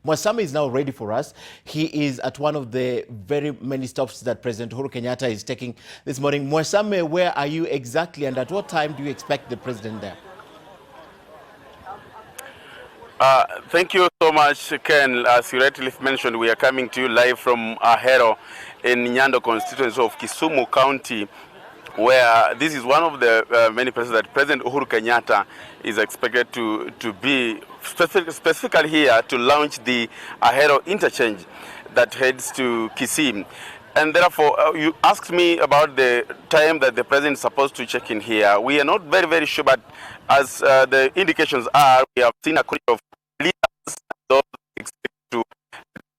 Mwasame is now ready for us. He is at one of the very many stops that President Uhuru Kenyatta is taking this morning. Mwasame, where are you exactly, and at what time do you expect the president there? Thank you so much, Ken. As you rightly mentioned, we are coming to you live from Ahero in Nyanza constituency of Kisumu County, where this is one of the many places that President Uhuru Kenyatta is expected to be specifically here to launch the Ahero interchange that heads to Kisumu. And therefore, you asked me about the time that the president is supposed to check in here. We are not very, very sure, but as the indications are, we have seen a crowd of leaders, those expected to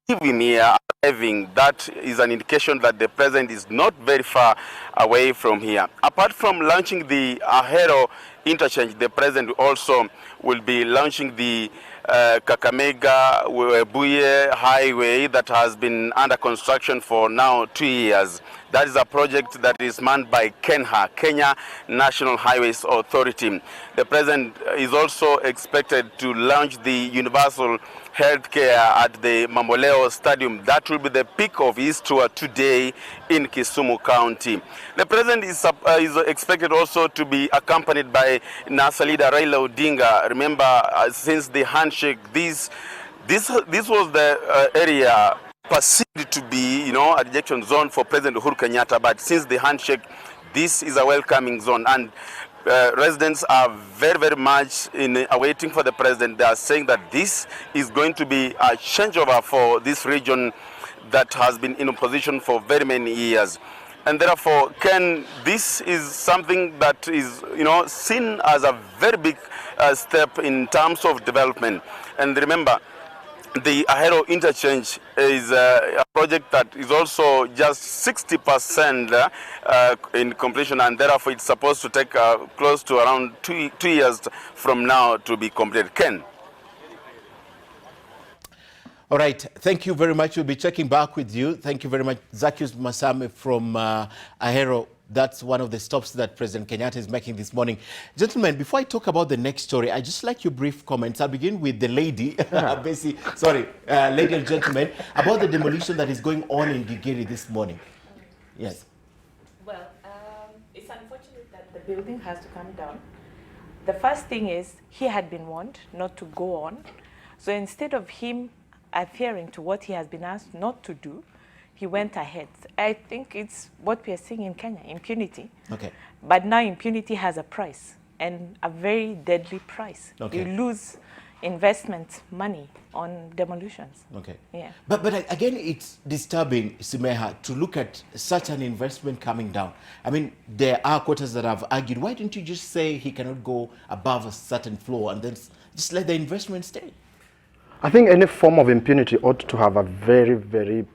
leave him here arriving. That is an indication that the president is not very far away from here. Apart from launching the Ahero interchange, the president also will be launching the Kakamega Buye highway that has been under construction for now 2 years. That is a project that is manned by KENHA, Kenya National Highways Authority. The president is also expected to launch the universal healthcare at the Mamboleo Stadium. That will be the peak of his tour today in Kisumu County. The president is expected also to be accompanied by NASA leader Raila Odinga. Remember, since the handshake, this was the area perceived to be, a rejection zone for President Uhuru Kenyatta. But since the handshake, this is a welcoming zone, and residents are very, very much awaiting for the president. They are saying that this is going to be a changeover for this region that has been in opposition for very many years. And therefore, Ken, this is something that is, seen as a very big step in terms of development. And remember, the Ahero interchange is a project that is also just 60% in completion, and therefore it's supposed to take close to around two years from now to be completed. Ken? All right, thank you very much. We'll be checking back with you. Thank you very much, Zacchaeus Masame from Ahero. That's one of the stops that President Kenyatta is making this morning. Gentlemen, before I talk about the next story, I just like your brief comments. I'll begin with the lady, lady and gentlemen, about the demolition that is going on in Gigiri this morning. Yes. Well, it's unfortunate that the building has to come down. The first thing is he had been warned not to go on. So instead of him adhering to what he has been asked not to do, he went ahead. I think it's what we are seeing in Kenya, impunity. Okay. But now impunity has a price, and a very deadly price. Okay. You lose investment money on demolitions. Okay. Yeah. But again, it's disturbing, Simeha, to look at such an investment coming down. I mean, there are quarters that have argued, why didn't you just say he cannot go above a certain floor and then just let the investment stay? I think any form of impunity ought to have a very, very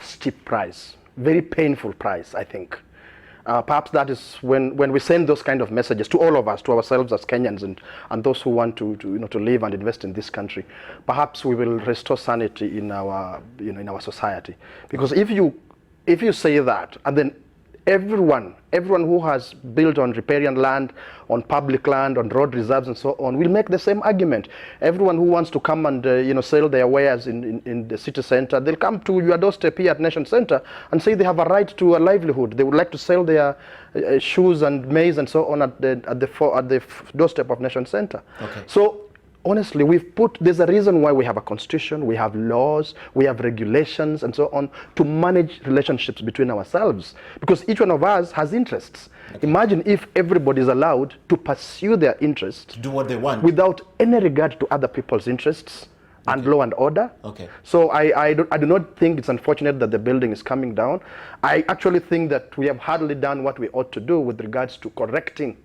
steep price, very painful price, I think. Perhaps that is when we send those kind of messages to all of us, to ourselves as Kenyans and those who want to live and invest in this country, perhaps we will restore sanity in our society. Because if you say that, and then everyone who has built on riparian land, on public land, on road reserves and so on, will make the same argument. Everyone who wants to come and sell their wares in the city center, they'll come to your doorstep here at Nation Center and say they have a right to a livelihood. They would like to sell their shoes and maize and so on at the doorstep of Nation Center. Okay. So honestly, there's a reason why we have a constitution, we have laws, we have regulations and so on to manage relationships between ourselves, because each one of us has interests. Okay. Imagine if everybody is allowed to pursue their interests, to do what they want, without any regard to other people's interests. Okay. And law and order. Okay. So I do not think it's unfortunate that the building is coming down. I actually think that we have hardly done what we ought to do with regards to correcting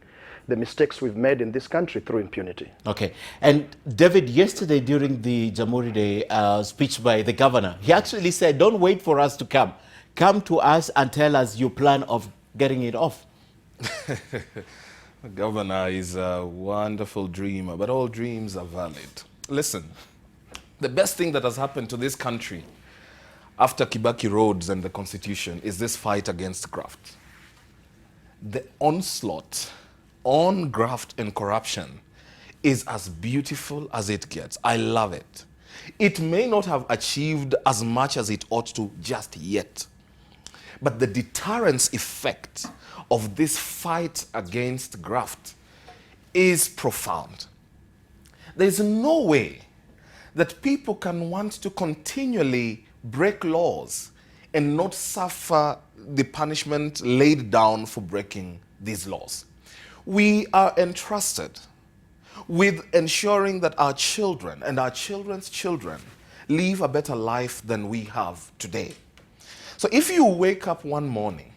the mistakes we've made in this country through impunity. Okay. And David, yesterday during the Jamhuri Day speech by the governor, he actually said, don't wait for us to come. Come to us and tell us your plan of getting it off. The governor is a wonderful dreamer, but all dreams are valid. Listen, the best thing that has happened to this country after Kibaki Roads and the Constitution is this fight against graft. The onslaught on graft and corruption is as beautiful as it gets. I love it. It may not have achieved as much as it ought to just yet. But the deterrence effect of this fight against graft is profound. There is no way that people can want to continually break laws and not suffer the punishment laid down for breaking these laws. We are entrusted with ensuring that our children and our children's children live a better life than we have today. So if you wake up one morning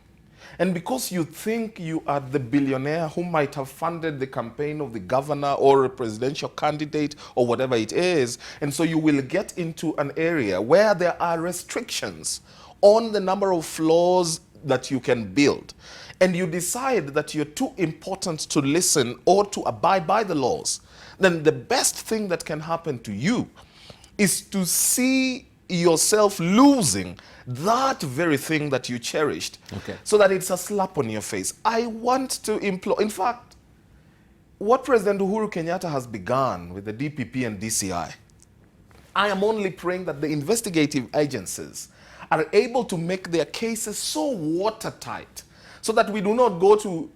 and because you think you are the billionaire who might have funded the campaign of the governor or a presidential candidate or whatever it is, and so you will get into an area where there are restrictions on the number of floors that you can build, and you decide that you're too important to listen or to abide by the laws, then the best thing that can happen to you is to see yourself losing that very thing that you cherished, so that it's a slap on your face. I want to implore, in fact, what President Uhuru Kenyatta has begun with the DPP and DCI, I am only praying that the investigative agencies are able to make their cases so watertight so that we do not go to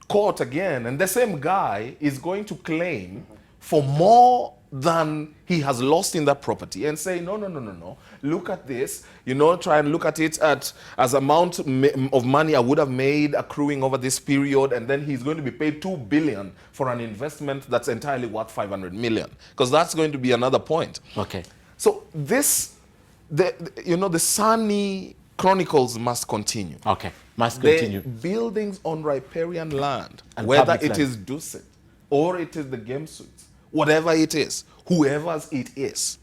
court again and the same guy is going to claim for more than he has lost in that property and say, no, look at this, try and look at it as amount of money I would have made accruing over this period, and then he's going to be paid 2 billion for an investment that's entirely worth 500 million, because that's going to be another point. Okay. So this, the sunny chronicles must continue. Okay, must continue. The buildings on riparian land, And whether public it land. is Dusit or it is the game suites, whatever it is, whoever it is,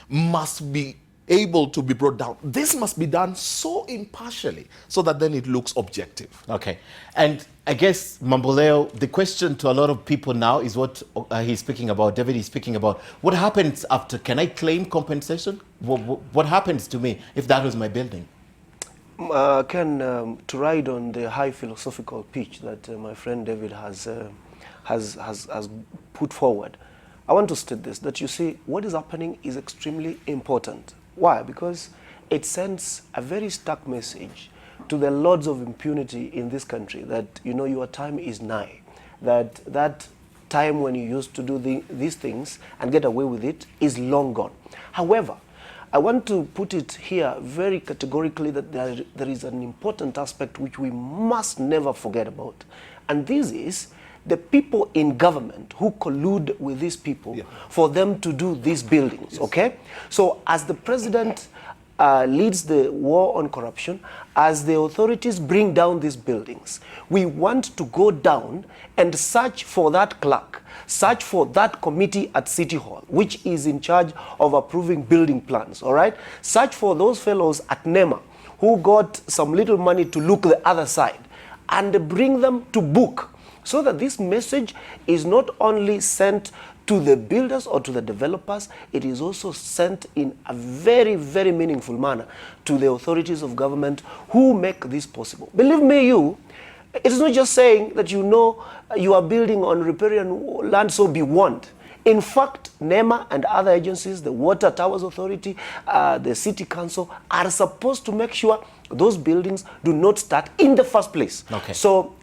must be able to be brought down. This must be done so impartially so that then it looks objective. Okay. And I guess, Mamboleo, the question to a lot of people now is what he's speaking about, David is speaking about. What happens after? Can I claim compensation? What happens to me if that was my building? Ken, to ride on the high philosophical pitch that my friend David has put forward, I want to state this, that you see, what is happening is extremely important. Why? Because it sends a very stark message to the lords of impunity in this country that, your time is nigh. That time when you used to do these things and get away with it is long gone. However, I want to put it here very categorically that there is an important aspect which we must never forget about. And this is the people in government who collude with these people for them to do these buildings, okay? So as the president leads the war on corruption, as the authorities bring down these buildings, we want to go down and search for that clerk, search for that committee at City Hall, which is in charge of approving building plans, all right? Search for those fellows at NEMA who got some little money to look the other side and bring them to book, so that this message is not only sent to the builders or to the developers, it is also sent in a very, very meaningful manner to the authorities of government who make this possible. Believe me, it is not just saying that you are building on riparian land, so be warned. In fact, NEMA and other agencies, the Water Towers Authority, the City Council, are supposed to make sure those buildings do not start in the first place. Okay. So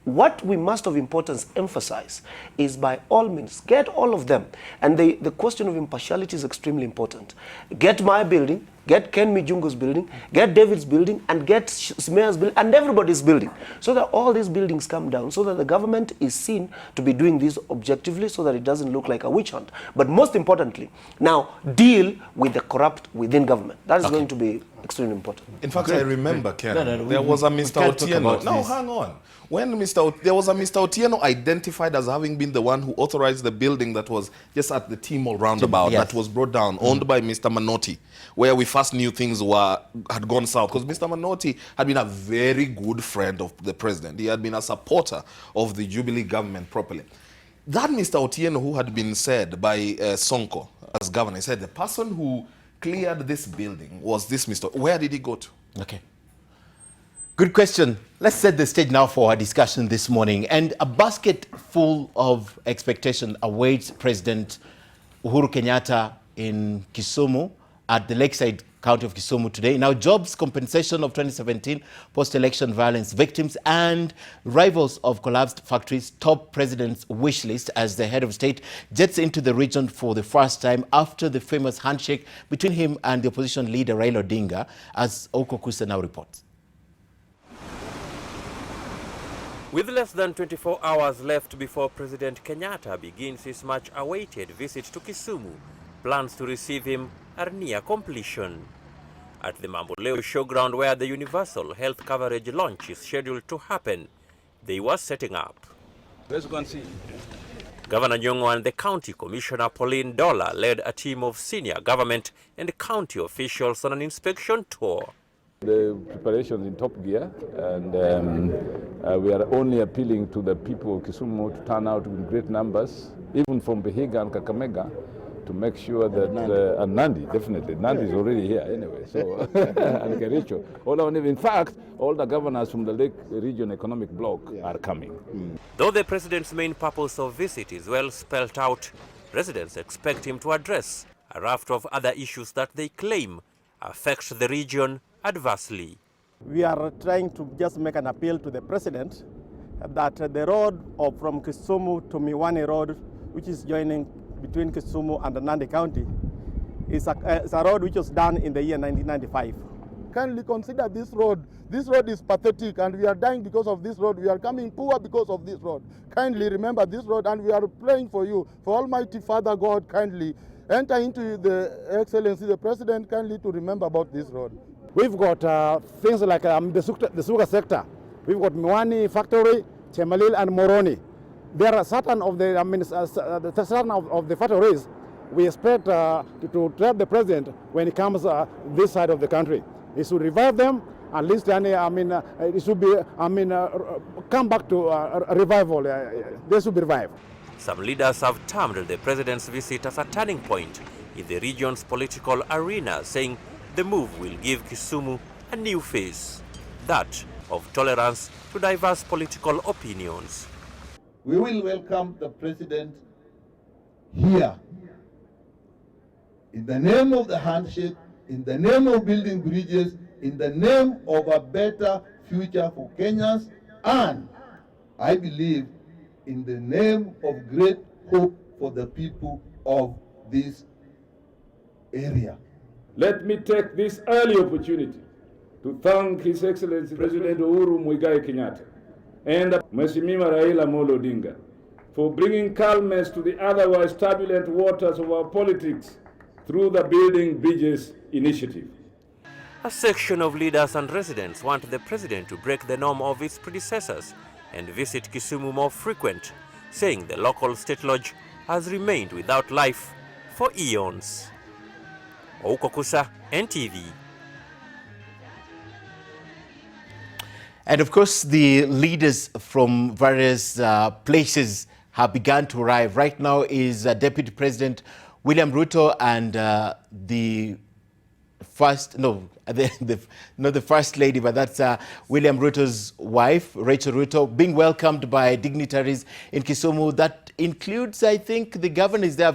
what we must of importance emphasize is, by all means, get all of them. And the question of impartiality is extremely important. Get my building, get Ken Mijungu's building, get David's building, and get Smear's building, and everybody's building, so that all these buildings come down, so that the government is seen to be doing this objectively, so that it doesn't look like a witch hunt. But most importantly, now deal with the corrupt within government. That is going to be extremely important. In fact, I remember, Ken, there we was a can't Mr. talk Otieno. about No, this. hang on. When there was a Mr. Otieno identified as having been the one who authorized the building that was just at the Timol roundabout, Yes. that was brought down, owned by Mr. Manotti, where we first knew things had gone south. Because Mr. Manotti had been a very good friend of the president. He had been a supporter of the Jubilee government properly. That Mr. Otieno, who had been said by Sonko as governor, he said the person who cleared this building was this Mr. Where did he go to? Okay. Good question. Let's set the stage now for our discussion this morning. And a basket full of expectation awaits President Uhuru Kenyatta in Kisumu, at the lakeside county of Kisumu today. Now, jobs compensation of 2017 post-election violence victims and rivals of collapsed factories top president's wish list as the head of state jets into the region for the first time after the famous handshake between him and the opposition leader Raila Odinga, as Okukusa now reports. With less than 24 hours left before President Kenyatta begins his much-awaited visit to Kisumu, plans to receive him are near completion. At the Mamboleo showground where the universal health coverage launch is scheduled to happen, they were setting up. Let's go and see. Governor Nyong'o and the County Commissioner Pauline Dollar led a team of senior government and county officials on an inspection tour. The preparations in top gear, and we are only appealing to the people of Kisumu to turn out in great numbers, even from Vihiga and Kakamega, to make sure that, and Nandi, definitely, Nandi is already here anyway, so, and Kericho. In fact, all the governors from the Lake Region Economic Bloc are coming. Though the president's main purpose of visit is well spelled out, residents expect him to address a raft of other issues that they claim affect the region adversely. We are trying to just make an appeal to the president that the road from Kisumu to Miwani Road, which is joining between Kisumu and Nandi County, is a road which was done in the year 1995. Kindly consider this road. This road is pathetic and we are dying because of this road. We are coming poor because of this road. Kindly remember this road, and we are praying for you. For Almighty Father God, kindly enter into the Excellency, the President, kindly to remember about this road. We've got things like the sugar sector. We've got Miwani factory, Chemalil and Moroni. There are certain of the certain of the factories we expect to trap the president when he comes this side of the country. He should revive them. At least, it should be, come back to revival. They should be revived. Some leaders have termed the president's visit as a turning point in the region's political arena, saying the move will give Kisumu a new face, that of tolerance to diverse political opinions. We will welcome the president here in the name of the handshake, in the name of building bridges, in the name of a better future for Kenyans, and I believe in the name of great hope for the people of this area. Let me take this early opportunity to thank His Excellency President Uhuru Kenyatta and Mheshimiwa Raila Odinga for bringing calmness to the otherwise turbulent waters of our politics through the Building Bridges initiative. A section of leaders and residents want the president to break the norm of its predecessors and visit Kisumu more frequent, saying the local state lodge has remained without life for eons. Okukusa, NTV. And of course, the leaders from various places have begun to arrive. Right now is Deputy President William Ruto and the first, not the first lady, but that's William Ruto's wife, Rachel Ruto, being welcomed by dignitaries in Kisumu. That includes, I think, the governors there.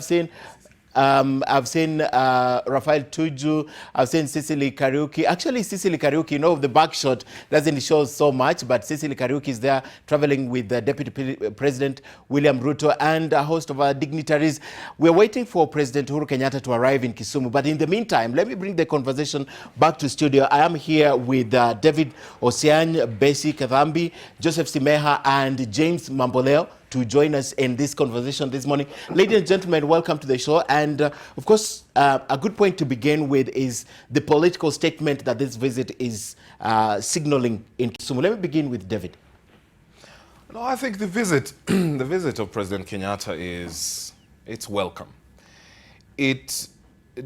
I've seen Rafael Tuju, I've seen Cecily Kariuki. Actually, Cecily Kariuki, the back shot doesn't show so much, but Cecily Kariuki is there traveling with the Deputy President William Ruto and a host of our dignitaries. We're waiting for President Uhuru Kenyatta to arrive in Kisumu. But in the meantime, let me bring the conversation back to studio. I am here with David Osiany, Besi Kathambi, Joseph Simeha, and James Mamboleo to join us in this conversation this morning. Ladies and gentlemen, welcome to the show. And of course, a good point to begin with is the political statement that this visit is signaling in Kisumu. Let me begin with David. No, I think the visit, the visit of President Kenyatta it's welcome. It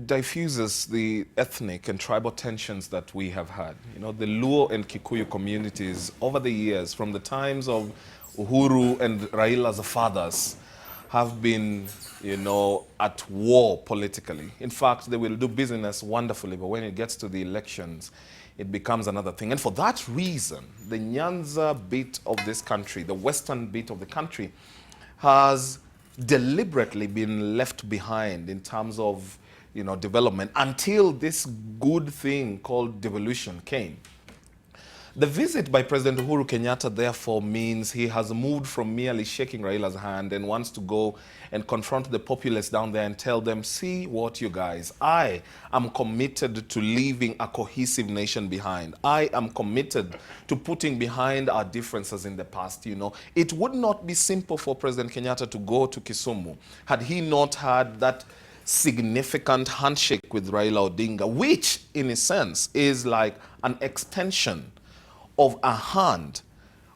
diffuses the ethnic and tribal tensions that we have had. The Luo and Kikuyu communities over the years, from the times of Uhuru and Raila's fathers, have been, at war politically. In fact, they will do business wonderfully, but when it gets to the elections, it becomes another thing. And for that reason, the Nyanza bit of this country, the western bit of the country, has deliberately been left behind in terms of development until this good thing called devolution came. The visit by President Uhuru Kenyatta, therefore, means he has moved from merely shaking Raila's hand and wants to go and confront the populace down there and tell them, see what you guys, I am committed to leaving a cohesive nation behind. I am committed to putting behind our differences in the past. It would not be simple for President Kenyatta to go to Kisumu had he not had that significant handshake with Raila Odinga, which in a sense is like an extension of a hand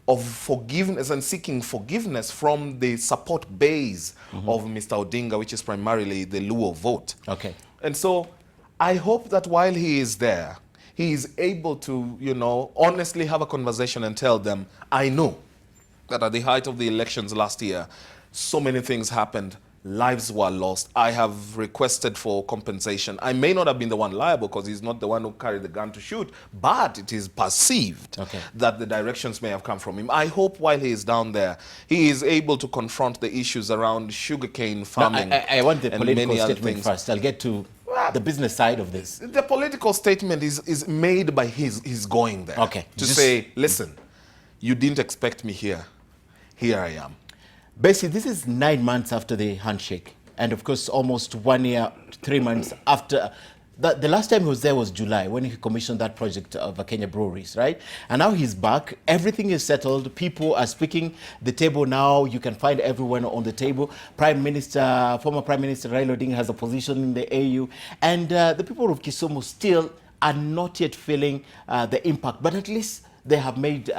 of forgiveness and seeking forgiveness from the support base of Mr. Odinga, which is primarily the Luo vote. Okay. And so I hope that while he is there, he is able to, honestly have a conversation and tell them, I know that at the height of the elections last year, so many things happened. Lives were lost. I have requested for compensation. I may not have been the one liable because he's not the one who carried the gun to shoot, but it is perceived that the directions may have come from him. I hope while he is down there, he is able to confront the issues around sugarcane farming. I want the political statement first. I'll get to the business side of this. The political statement is made by his going there. To say, listen, you didn't expect me here. Here I am. Basically, this is 9 months after the handshake. And of course, almost 1 year, 3 months after. The last time he was there was July, when he commissioned that project of Kenya breweries, right? And now he's back. Everything is settled. People are speaking. The table now, you can find everyone on the table. Former Prime Minister Raila Odinga has a position in the AU. And the people of Kisumu still are not yet feeling the impact. But at least they have made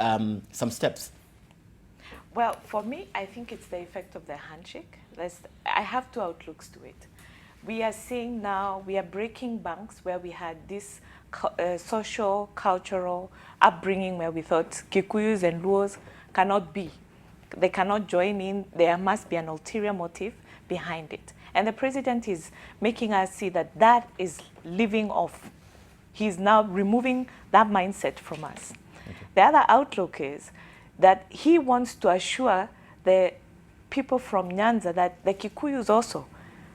some steps. Well, for me, I think it's the effect of the handshake. I have two outlooks to it. We are seeing now, we are breaking banks where we had this social, cultural upbringing where we thought Kikuyus and Luos cannot be. They cannot join in. There must be an ulterior motive behind it. And the president is making us see that that is living off. He's now removing that mindset from us. The other outlook is that he wants to assure the people from Nyanza that the Kikuyus also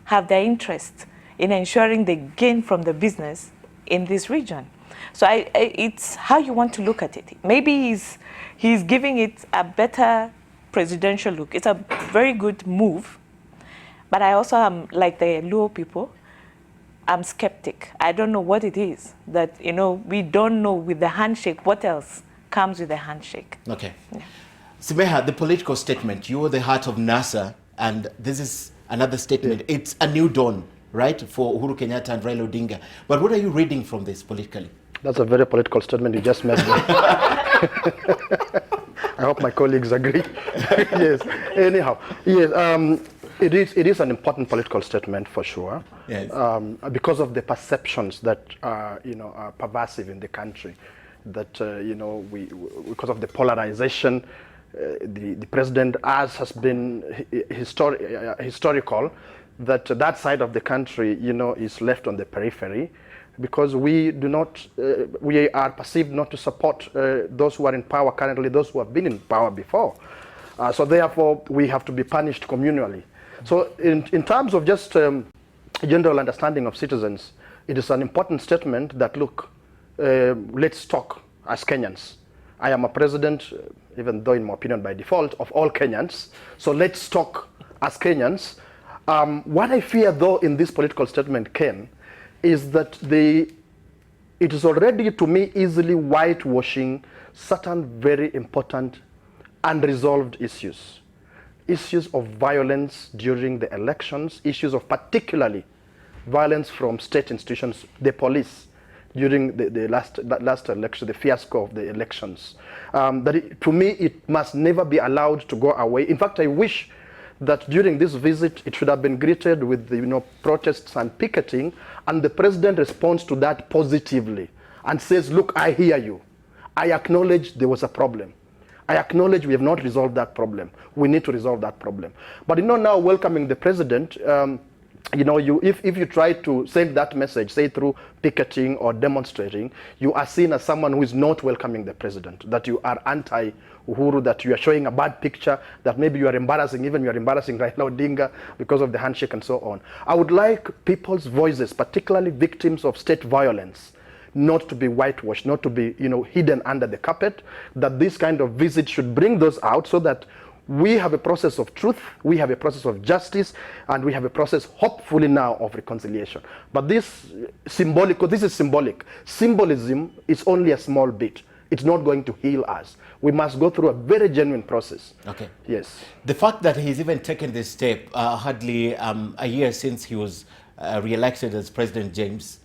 have their interest in ensuring they gain from the business in this region. So it's how you want to look at it. Maybe he's giving it a better presidential look. It's a very good move, but I also am, like the Luo people, I'm skeptic. I don't know what it is that, we don't know with the handshake what else comes with the handshake. Okay. Yeah. Simeha, the political statement, you are the heart of NASA, and this is another statement. Yeah. It's a new dawn, right, for Uhuru Kenyatta and Raila Odinga. But what are you reading from this politically? That's a very political statement you just made. I hope my colleagues agree. Yes. Anyhow, yes. It is an important political statement for sure. Yes. Because of the perceptions that are pervasive in the country. That because of the polarization, the president has been historical, that side of the country is left on the periphery, because we are perceived not to support those who are in power currently, those who have been in power before. So therefore, we have to be punished communally. So in terms of just general understanding of citizens, it is an important statement that, look, let's talk as Kenyans. I am a president, even though in my opinion by default, of all Kenyans. So let's talk as Kenyans. What I fear though in this political statement, Ken, is that it is already to me easily whitewashing certain very important unresolved issues. Issues of violence during the elections, issues of particularly violence from state institutions, the police, during the last election, the fiasco of the elections. To me, it must never be allowed to go away. In fact, I wish that during this visit, it should have been greeted with protests and picketing, and the president responds to that positively and says, look, I hear you. I acknowledge there was a problem. I acknowledge we have not resolved that problem. We need to resolve that problem. But now welcoming the president, you know, if you try to send that message, say through picketing or demonstrating, you are seen as someone who is not welcoming the president, that you are anti-Uhuru, that you are showing a bad picture, that maybe you are embarrassing, even you are embarrassing Raila Odinga because of the handshake and so on. I would like people's voices, particularly victims of state violence, not to be whitewashed, not to be, you know, hidden under the carpet, that this kind of visit should bring those out so that we have a process of truth, we have a process of justice, and we have a process, hopefully now, of reconciliation. But this is symbolic. Symbolism is only a small bit. It's not going to heal us. We must go through a very genuine process. Okay. Yes. The fact that he's even taken this step hardly a year since he was re-elected as President James,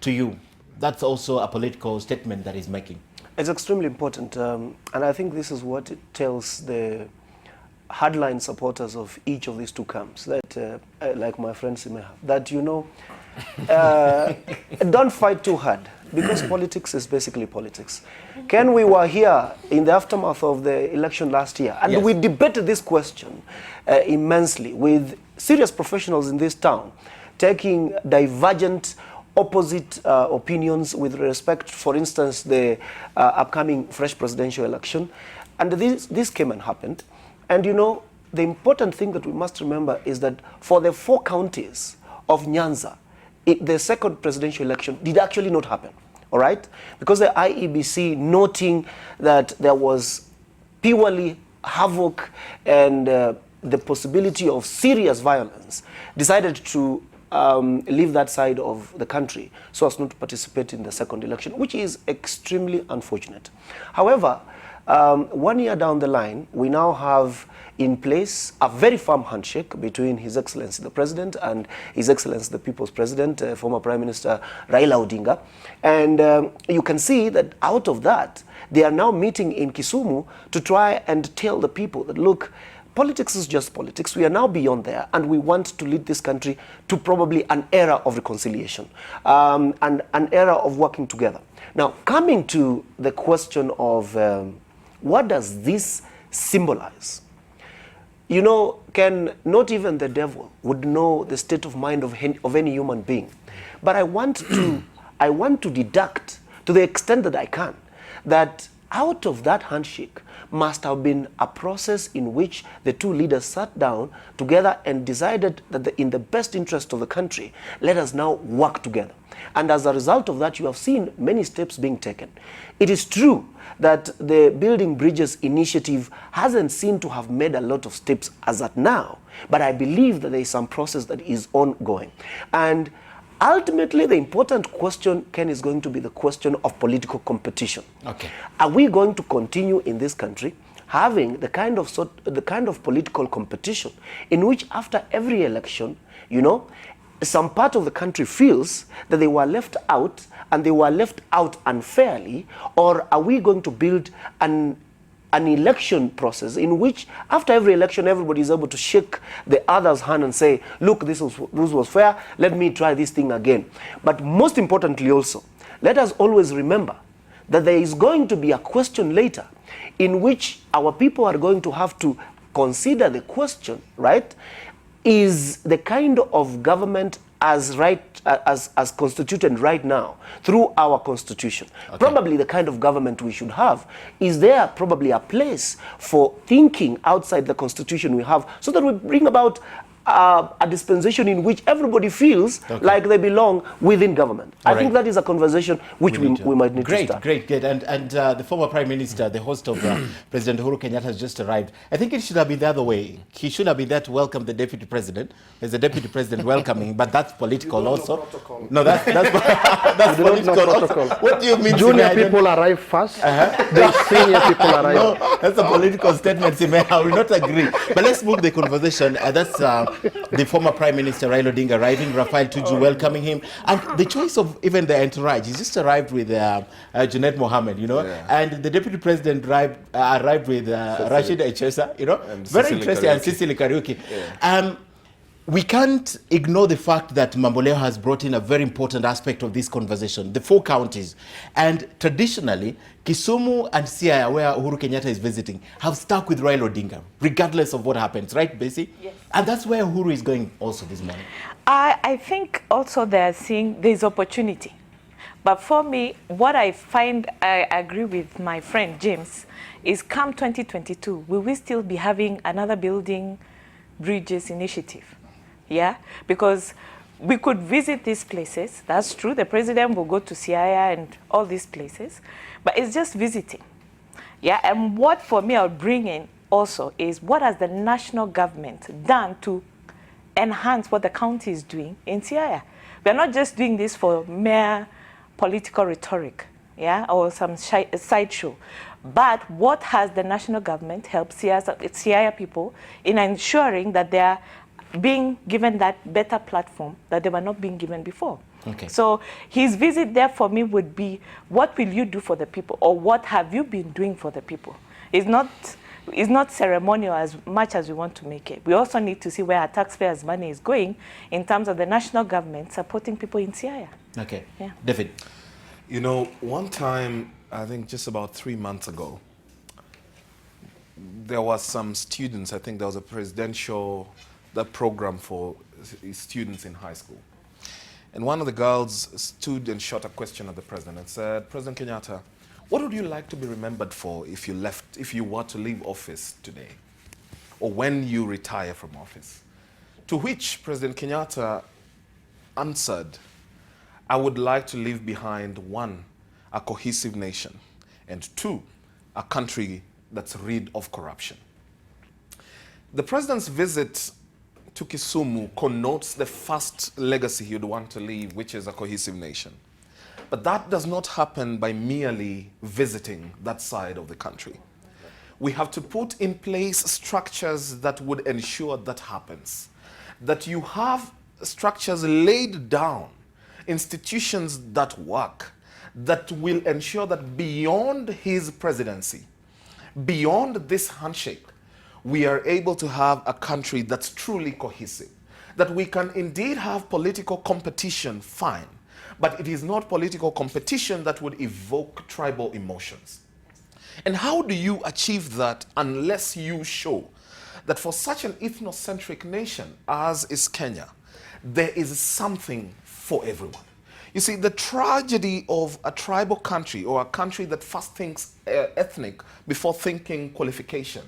to you, that's also a political statement that he's making. It's extremely important, and I think this is what it tells the hardline supporters of each of these two camps, that, like my friend Simeha, that, you know, don't fight too hard, because politics is basically politics. Ken, we were here in the aftermath of the election last year, and yes, we debated this question immensely with serious professionals in this town, taking divergent, opposite opinions with respect, for instance, the upcoming fresh presidential election. And this came and happened. And you know, the important thing that we must remember is that for the 4 counties of Nyanza, the second presidential election did actually not happen, all right? Because the IEBC, noting that there was purely havoc and the possibility of serious violence, decided to leave that side of the country so as not to participate in the second election, which is extremely unfortunate. However, 1 year down the line, we now have in place a very firm handshake between His Excellency the President and His Excellency the People's President, former Prime Minister Raila Odinga. And you can see that out of that, they are now meeting in Kisumu to try and tell the people that, look, politics is just politics. We are now beyond there, and we want to lead this country to probably an era of reconciliation and an era of working together. Now, coming to the question of what does this symbolize? You know, not even the devil would know the state of mind of any human being. But I want to deduct, to the extent that I can, that out of that handshake must have been a process in which the two leaders sat down together and decided that in the best interest of the country, let us now work together. And as a result of that, you have seen many steps being taken. It is true that the Building Bridges initiative hasn't seemed to have made a lot of steps as at now, but I believe that there is some process that is ongoing. And ultimately, the important question, Ken, is going to be the question of political competition. Okay. Are we going to continue in this country having the kind of political competition in which after every election, you know, some part of the country feels that they were left out and they were left out unfairly? Or are we going to build an election process in which after every election everybody is able to shake the other's hand and say, look, this was fair, let me try this thing again? But most importantly also, let us always remember that there is going to be a question later in which our people are going to have to consider the question, right? Is the kind of government as constituted right now through our constitution, okay, probably the kind of government we should have? Is there probably a place for thinking outside the constitution we have, so that we bring about a dispensation in which everybody feels, okay, like they belong within government? I think that is a conversation which we might need to start. Great. And the former Prime Minister, the host of President Uhuru Kenyatta, has just arrived. I think it should have been the other way. He should have been there to welcome the Deputy President. There's the Deputy President welcoming, but that's political also. No, that's political also. What do you mean? Junior people arrive first, the senior people arrive. No, that's a political statement, Simeha. I will not agree. But let's move the conversation. That's the former Prime Minister Raila Odinga arriving, Rafael Tuju welcoming him, and the choice of even the entourage. He just arrived with Junaid Mohammed, you know, and the Deputy President arrived with Rashid Echesa, you know, very interesting, and Sicily Kariuki. we can't ignore the fact that Mamboleo has brought in a very important aspect of this conversation, the 4 counties. And traditionally, Kisumu and Siaya, where Uhuru Kenyatta is visiting, have stuck with Raila Odinga, regardless of what happens, right, Bessie? Yes. And that's where Uhuru is going also this morning. I think also they're seeing there's opportunity. But for me, what I find, I agree with my friend James, is come 2022, will we still be having another building bridges initiative? Yeah, because we could visit these places. That's true. The president will go to Siaya and all these places, but it's just visiting. Yeah, and what for me I'll bring in also is what has the national government done to enhance what the county is doing in Siaya? We're not just doing this for mere political rhetoric, yeah, or some sideshow. But what has the national government helped Siaya people in ensuring that they are being given that better platform that they were not being given before? Okay. So his visit there for me would be, what will you do for the people, or what have you been doing for the people? It's not ceremonial as much as we want to make it. We also need to see where our taxpayers' money is going in terms of the national government supporting people in Siaya. Okay. Yeah. David. You know, one time, I think just about 3 months ago, there was some students, I think there was a presidential program for students in high school. And one of the girls stood and shot a question at the president and said, President Kenyatta, what would you like to be remembered for if you were to leave office today, or when you retire from office? To which President Kenyatta answered, I would like to leave behind 1, a cohesive nation, and 2, a country that's rid of corruption. The president's visit to Kisumu connotes the first legacy he would want to leave, which is a cohesive nation. But that does not happen by merely visiting that side of the country. We have to put in place structures that would ensure that happens. That you have structures laid down, institutions that work, that will ensure that beyond his presidency, beyond this handshake, we are able to have a country that's truly cohesive. That we can indeed have political competition, fine, but it is not political competition that would evoke tribal emotions. And how do you achieve that unless you show that for such an ethnocentric nation as is Kenya, there is something for everyone? You see, the tragedy of a tribal country, or a country that first thinks ethnic before thinking qualification,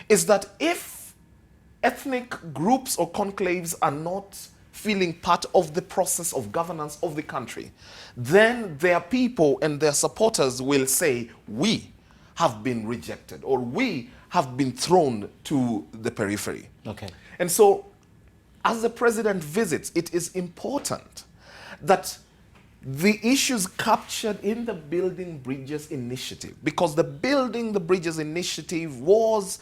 is that if ethnic groups or conclaves are not feeling part of the process of governance of the country, then their people and their supporters will say, we have been rejected, or we have been thrown to the periphery. Okay. And so, as the president visits, it is important that the issues captured in the Building Bridges Initiative, because the Building the Bridges Initiative was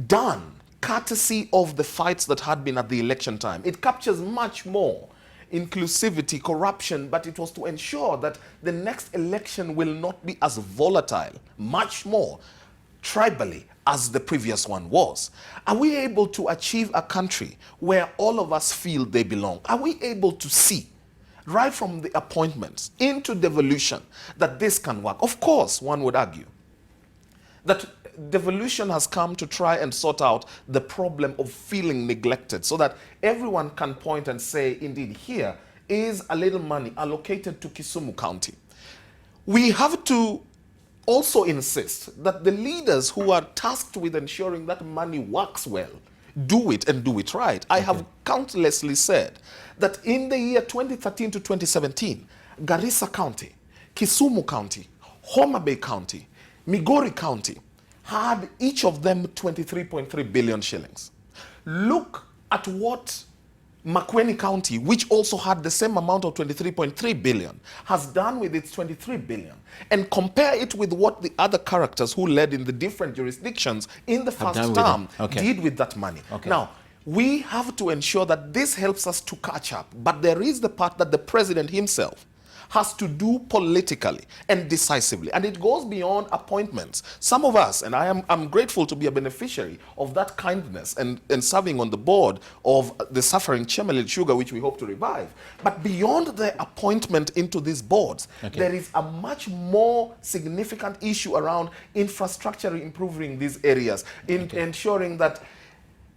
done courtesy of the fights that had been at the election time. It captures much more inclusivity, corruption, but it was to ensure that the next election will not be as volatile, much more tribally as the previous one was. Are we able to achieve a country where all of us feel they belong? Are we able to see, right from the appointments into devolution, that this can work? Of course, one would argue that devolution has come to try and sort out the problem of feeling neglected, so that everyone can point and say, indeed, here is a little money allocated to Kisumu County. We have to also insist that the leaders who are tasked with ensuring that money works well do it, and do it right. I have countlessly said that in the year 2013 to 2017, Garissa County, Kisumu County, Homa Bay County, Migori County had each of them 23.3 billion shillings. Look at what Makueni County, which also had the same amount of 23.3 billion, has done with its 23 billion, and compare it with what the other characters who led in the different jurisdictions in the first term did with that money. Now, we have to ensure that this helps us to catch up, but there is the part that the president himself has to do politically and decisively. And it goes beyond appointments. Some of us, and I'm grateful to be a beneficiary of that kindness and serving on the board of the suffering Chemelil Sugar, which we hope to revive. But beyond the appointment into these boards, there is a much more significant issue around infrastructure improving these areas, ensuring that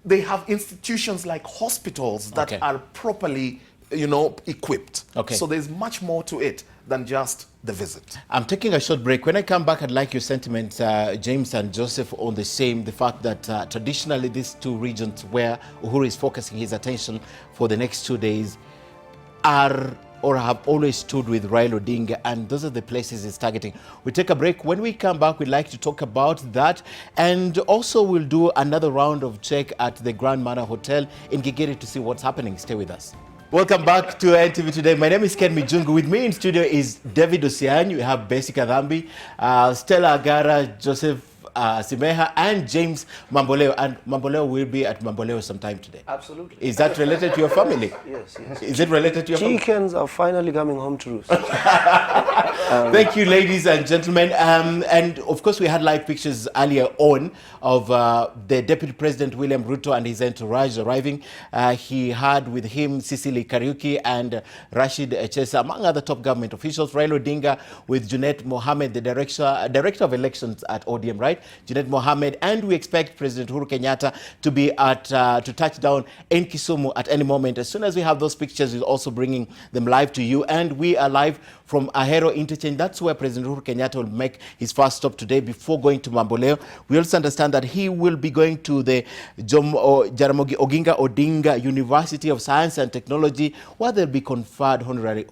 they have institutions like hospitals that are properly, equipped. So there's much more to it than just the visit. I'm taking a short break. When I come back, I'd like your sentiments, James and Joseph, on the fact that traditionally these two regions where Uhuru is focusing his attention for the next 2 days are or have always stood with Raila Odinga, and those are the places he's targeting. We take a break. When we come back, we'd like to talk about that, and also we'll do another round of check at the Grand Manor Hotel in Gigiri to see what's happening. Stay with us. Welcome back to NTV Today. My name is Ken Mijungu. With me in studio is David Osian. You have Basic Adhambi, Stella Agara, Joseph Simeha, and James Mamboleo. And Mamboleo will be at Mamboleo sometime today. Absolutely. Is that related to your family? Yes. Is it related to your family? Chickens are finally coming home to roost. Thank you, ladies and gentlemen. And of course, we had live pictures earlier on of the Deputy President William Ruto and his entourage arriving. He had with him Cecily Kariuki and Rashid Echesa, among other top government officials. Raila Odinga with Junet Mohammed, the director of elections at ODM, right? Junet Mohammed, and we expect President Uhuru Kenyatta to be to touch down in Kisumu at any moment. As soon as we have those pictures, we're also bringing them live to you, and we are live from Ahero Interchange. That's where President Uhuru Kenyatta will make his first stop today before going to Mamboleo. We also understand that he will be going to the Jaramogi Oginga Odinga University of Science and Technology, where they'll be conferred honorary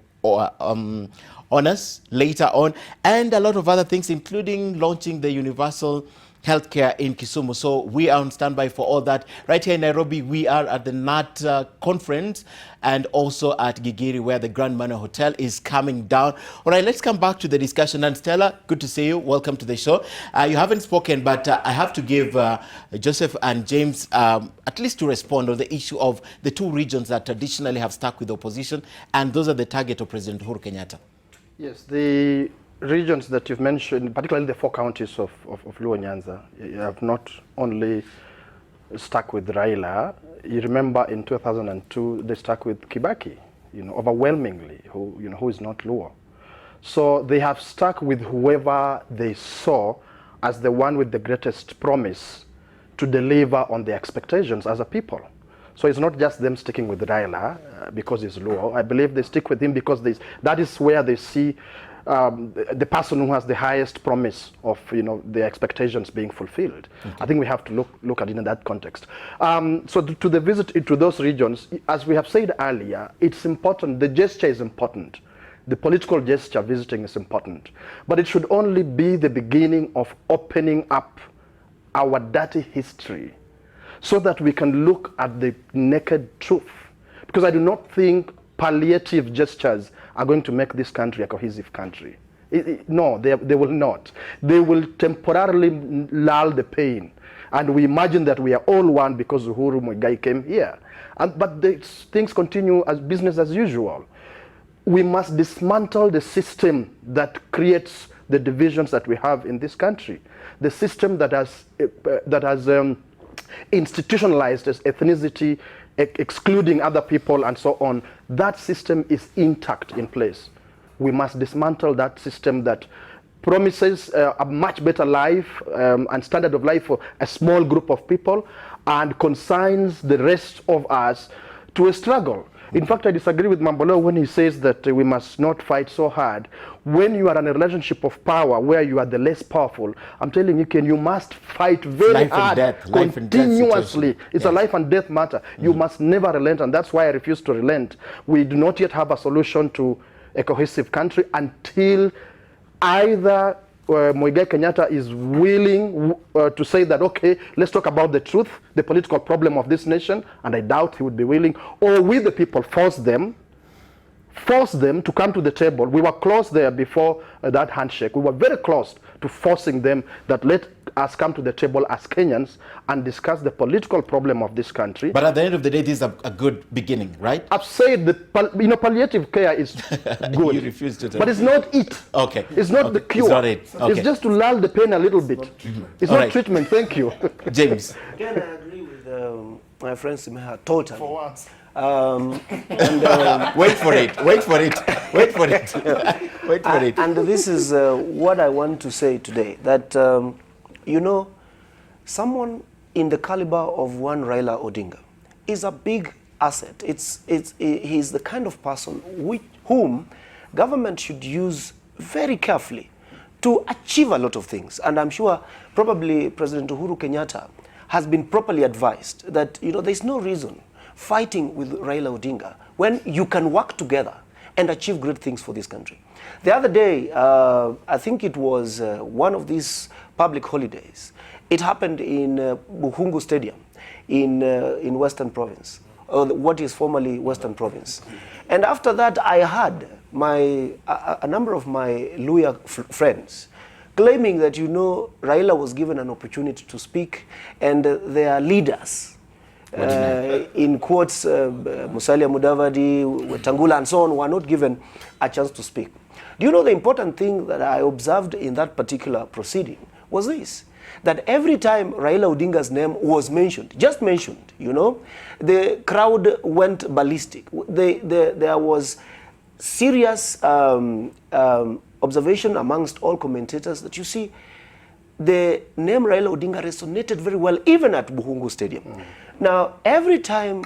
honors later on, and a lot of other things, including launching the universal healthcare in Kisumu. So we are on standby for all that. Right here in Nairobi, we are at the NAT conference and also at Gigiri, where the Grand Manor Hotel is coming down. All right, let's come back to the discussion. And Stella, good to see you. Welcome to the show. You haven't spoken, but I have to give Joseph and James at least to respond on the issue of the two regions that traditionally have stuck with the opposition, and those are the target of President Uhuru Kenyatta. Yes, the regions that you've mentioned, particularly the 4 counties of Luo Nyanza, you have not only stuck with Raila. You remember in 2002 they stuck with Kibaki, overwhelmingly, who is not Luo. So they have stuck with whoever they saw as the one with the greatest promise to deliver on their expectations as a people. So it's not just them sticking with Raila because he's Luo. I believe they stick with him because that is where they see the person who has the highest promise of their expectations being fulfilled. Okay. I think we have to look at it in that context. So to the visit to those regions, as we have said earlier, it's important. The gesture is important. The political gesture visiting is important, but it should only be the beginning of opening up our dirty history, so that we can look at the naked truth. Because I do not think palliative gestures are going to make this country a cohesive country. No, they will not. They will temporarily lull the pain. And we imagine that we are all one because Uhuru Muigai came here. But things continue as business as usual. We must dismantle the system that creates the divisions that we have in this country. The system that has institutionalized as ethnicity, excluding other people and so on. That system is intact in place. We must dismantle that system that promises a much better life and standard of life for a small group of people and consigns the rest of us to a struggle. In fact, I disagree with Mamboleo when he says that we must not fight so hard. When you are in a relationship of power where you are the less powerful, I'm telling you, Ken, you must fight very hard, continuously. It's a life and death matter. You must never relent, and that's why I refuse to relent. We do not yet have a solution to a cohesive country until either Muigai Kenyatta is willing to say that, okay, let's talk about the truth, the political problem of this nation, and I doubt he would be willing, or we the people force them force them to come to the table. We were close there before that handshake. We were very close to forcing them that let us come to the table as Kenyans and discuss the political problem of this country. But at the end of the day, this is a good beginning, right? I've said that palliative care is good. You refuse to tell but it's not it. Okay. It's not okay. the cure. It's not it. Okay. It's just to lull the pain a little bit. It's All not right. treatment. Thank you. James. Again, I agree with my friend Simeha totally. For once. Wait for it. Wait for it. Wait for it. Wait for it. And this is what I want to say today, that, you know, someone in the caliber of one Raila Odinga is a big asset. He's the kind of person whom government should use very carefully to achieve a lot of things. And I'm sure probably President Uhuru Kenyatta has been properly advised that, you know, there's no reason fighting with Raila Odinga when you can work together and achieve great things for this country. The other day, I think it was one of these public holidays. It happened in Buhungu Stadium in Western Province, or what is formerly Western Province. And after that, I had a number of my Luya friends claiming that, you know, Raila was given an opportunity to speak, and their leaders, in quotes, Musalia Mudavadi, Wetangula, and so on, were not given a chance to speak. Do you know the important thing that I observed in that particular proceeding was this? That every time Raila Odinga's name was mentioned, just mentioned, you know, the crowd went ballistic. There was serious observation amongst all commentators that, you see, the name Raila Odinga resonated very well, even at Buhungu Stadium. Now, every time,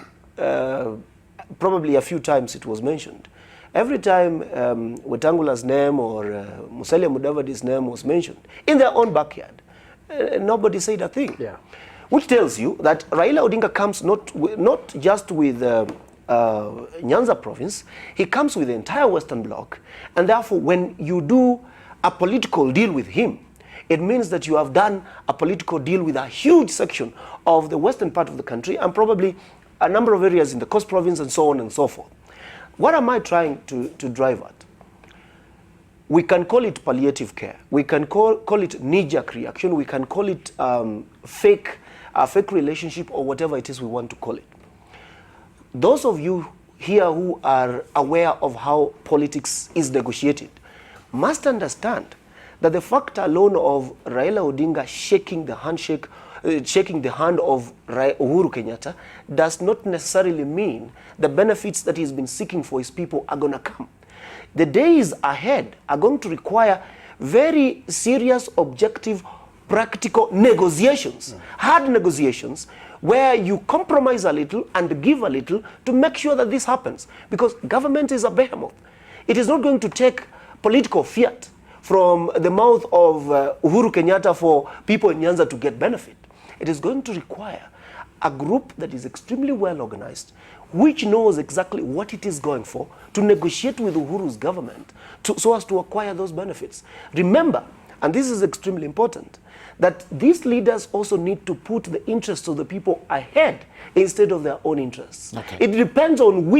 probably a few times it was mentioned, every time Wetangula's name or Musalia Mudavadi's name was mentioned, in their own backyard, nobody said a thing. Yeah. Which tells you that Raila Odinga comes not just with Nyanza province, he comes with the entire Western Bloc, and therefore when you do a political deal with him, it means that you have done a political deal with a huge section of the western part of the country and probably a number of areas in the Coast Province and so on and so forth. What am I trying to drive at? We can call it palliative care. We can call it knee-jerk reaction. We can call it fake relationship, or whatever it is we want to call it. Those of you here who are aware of how politics is negotiated must understand that the fact alone of Raila Odinga shaking the hand of Uhuru Kenyatta does not necessarily mean the benefits that he's been seeking for his people are going to come. The days ahead are going to require very serious, objective, practical negotiations, hard negotiations, where you compromise a little and give a little to make sure that this happens. Because government is a behemoth. It is not going to take political fiat from the mouth of Uhuru Kenyatta for people in Nyanza to get benefit. It is going to require a group that is extremely well organized, which knows exactly what it is going for, to negotiate with Uhuru's government so as to acquire those benefits. Remember, and this is extremely important, that these leaders also need to put the interests of the people ahead instead of their own interests. Okay. It depends on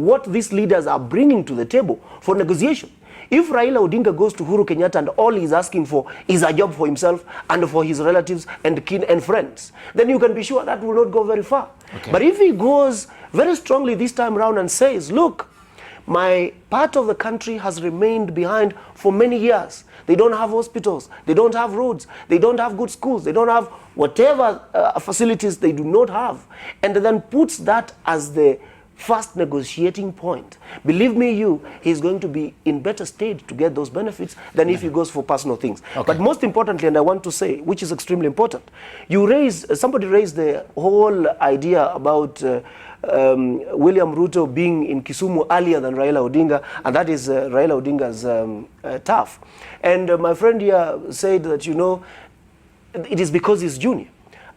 what these leaders are bringing to the table for negotiation. If Raila Odinga goes to Uhuru Kenyatta and all he's asking for is a job for himself and for his relatives and kin and friends, then you can be sure that will not go very far. Okay. But if he goes very strongly this time around and says, look, my part of the country has remained behind for many years. They don't have hospitals, they don't have roads, they don't have good schools, they don't have whatever facilities they do not have, and then puts that as the first negotiating point. Believe me, he's going to be in better state to get those benefits than if he goes for personal things. Okay. But most importantly, and I want to say, which is extremely important, somebody raised the whole idea about William Ruto being in Kisumu earlier than Raila Odinga, and that is Raila Odinga's turf. And my friend here said that, you know, it is because he's junior.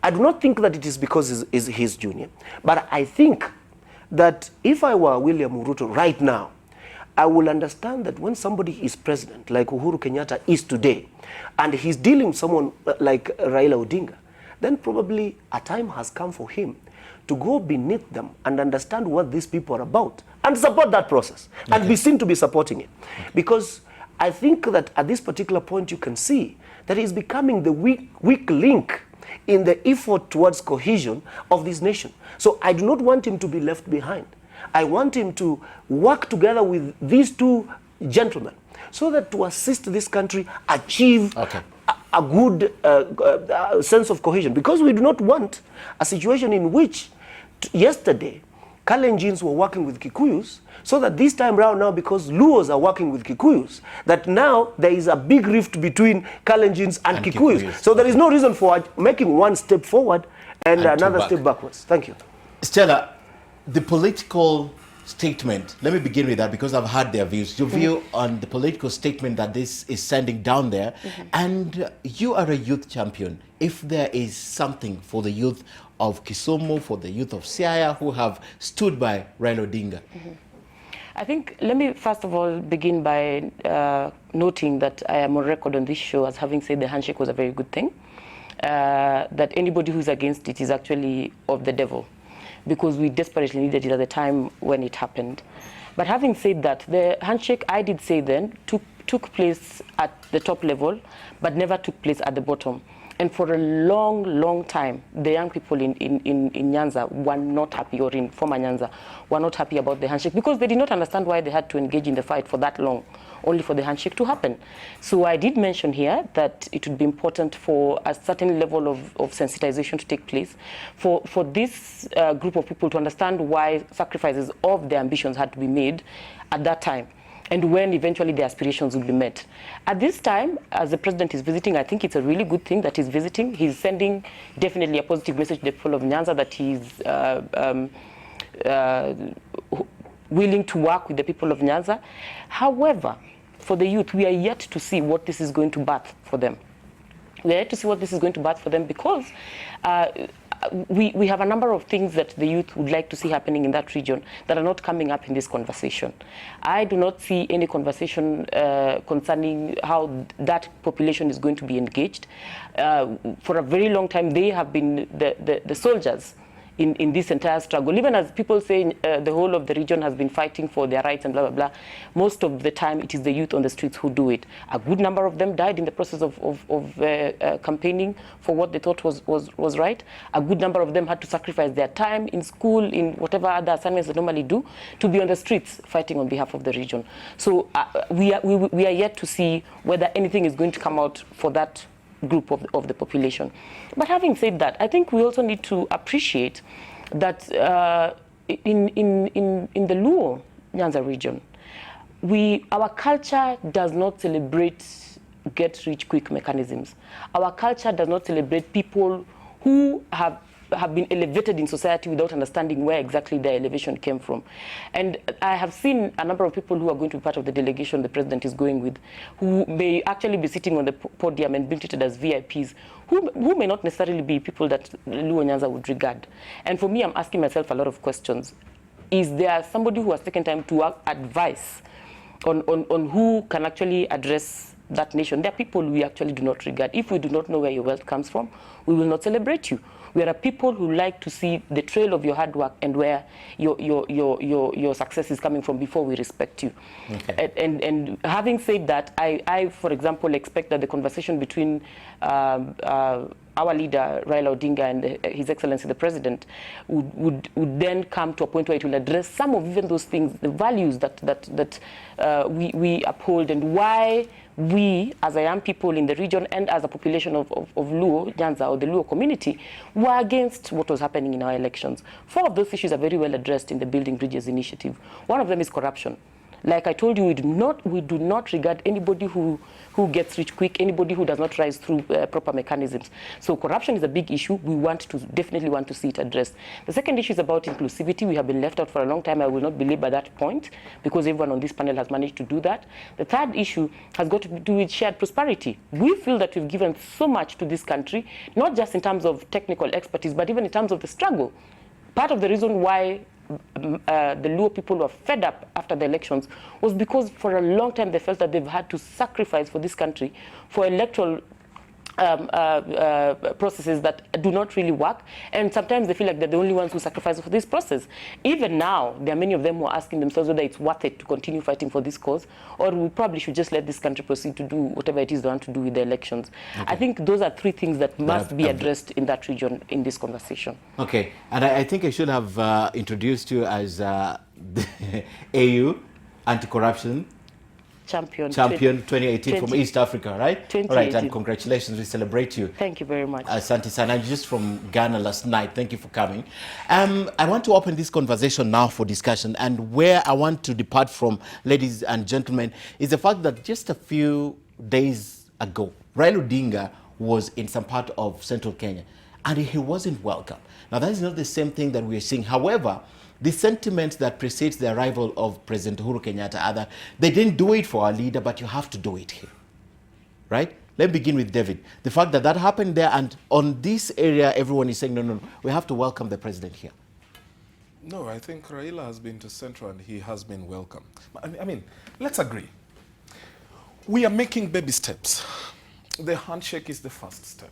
I do not think that it is because he's junior, but I think that if I were William Ruto right now, I will understand that when somebody is president, like Uhuru Kenyatta is today, and he's dealing with someone like Raila Odinga, then probably a time has come for him to go beneath them and understand what these people are about and support that process and be seen to be supporting it. Because I think that at this particular point you can see that he's becoming the weak link in the effort towards cohesion of this nation. So I do not want him to be left behind. I want him to work together with these two gentlemen so that to assist this country achieve a good sense of cohesion. Because we do not want a situation in which yesterday Kalenjins were working with Kikuyus, so that this time round now, because Luos are working with Kikuyus, that now there is a big rift between Kalenjins and Kikuyus. So there is no reason for making one step forward and another step backwards. Thank you. Stella, the political statement, let me begin with that because I've heard their views. Your view on the political statement that this is sending down there, and you are a youth champion. If there is something for the youth of Kisumu, for the youth of Siaya who have stood by Raila Odinga. I think, let me first of all begin by noting that I am on record on this show as having said the handshake was a very good thing. That anybody who's against it is actually of the devil, because we desperately needed it at the time when it happened. But having said that, the handshake, I did say then, took place at the top level, but never took place at the bottom. And for a long, long time, the young people in Nyanza were not happy, or in former Nyanza, were not happy about the handshake, because they did not understand why they had to engage in the fight for that long, only for the handshake to happen. So I did mention here that it would be important for a certain level of sensitization to take place, for this group of people to understand why sacrifices of their ambitions had to be made at that time, and when eventually the aspirations will be met. At this time, as the president is visiting, I think it's a really good thing that he's visiting. He's sending definitely a positive message to the people of Nyanza that he's willing to work with the people of Nyanza. However, for the youth, we are yet to see what this is going to birth for them. We are yet to see what this is going to birth for them, because we have a number of things that the youth would like to see happening in that region that are not coming up in this conversation. I do not see any conversation concerning how that population is going to be engaged. For a very long time, they have been the soldiers in this entire struggle. Even as people say the whole of the region has been fighting for their rights and blah, blah, blah, most of the time it is the youth on the streets who do it. A good number of them died in the process of campaigning for what they thought was right. A good number of them had to sacrifice their time in school, in whatever other assignments they normally do, to be on the streets fighting on behalf of the region. So we are yet to see whether anything is going to come out for that group of the population. But having said that, I think we also need to appreciate that in the Luo Nyanza region, our culture does not celebrate get-rich-quick mechanisms. Our culture does not celebrate people who have been elevated in society without understanding where exactly their elevation came from. And I have seen a number of people who are going to be part of the delegation the president is going with, who may actually be sitting on the podium and being treated as VIPs, who may not necessarily be people that Luo Nyanza would regard. And for me, I'm asking myself a lot of questions. Is there somebody who has taken time to advise on who can actually address that nation? There are people we actually do not regard. If we do not know where your wealth comes from, we will not celebrate you. We are people who like to see the trail of your hard work and where your success is coming from before we respect you. Okay. And having said that, I, for example, expect that the conversation between our leader, Raila Odinga, and His Excellency the President would then come to a point where it will address some of even those things, the values that we uphold, and why we, as a young people in the region and as a population of Luo, Nyanza, or the Luo community, were against what was happening in our elections. 4 of those issues are very well addressed in the Building Bridges initiative. One of them is corruption. Like I told you, we do not regard anybody who gets rich quick, anybody who does not rise through proper mechanisms. So corruption is a big issue. We definitely want to see it addressed. The second issue is about inclusivity. We have been left out for a long time. I will not belabor that point because everyone on this panel has managed to do that. The third issue has got to do with shared prosperity. We feel that we've given so much to this country, not just in terms of technical expertise, but even in terms of the struggle. Part of the reason why the Luo people were fed up after the elections was because for a long time they felt that they've had to sacrifice for this country for electoral processes that do not really work, and sometimes they feel like they're the only ones who sacrifice for this process. Even now, there are many of them who are asking themselves whether it's worth it to continue fighting for this cause, or we probably should just let this country proceed to do whatever it is they want to do with the elections. Okay. I think those are three things that must be addressed in that region in this conversation. Okay, and I think I should have introduced you as the AU anti-corruption champion 2018 from East Africa, right? All right, and congratulations, we celebrate you. Thank you very much. Asante sana, just from Ghana last night. Thank you for coming. I want to open this conversation now for discussion, and where I want to depart from, ladies and gentlemen, is the fact that just a few days ago, Raila Odinga was in some part of central Kenya, and he wasn't welcome. Now, that is not the same thing that we are seeing. However, the sentiment that precedes the arrival of President Uhuru Kenyatta are that they didn't do it for our leader, but you have to do it here, right? Let me begin with David. The fact that that happened there, and on this area, everyone is saying, no, we have to welcome the president here. No, I think Raila has been to Central and he has been welcome. I mean, let's agree. We are making baby steps. The handshake is the first step.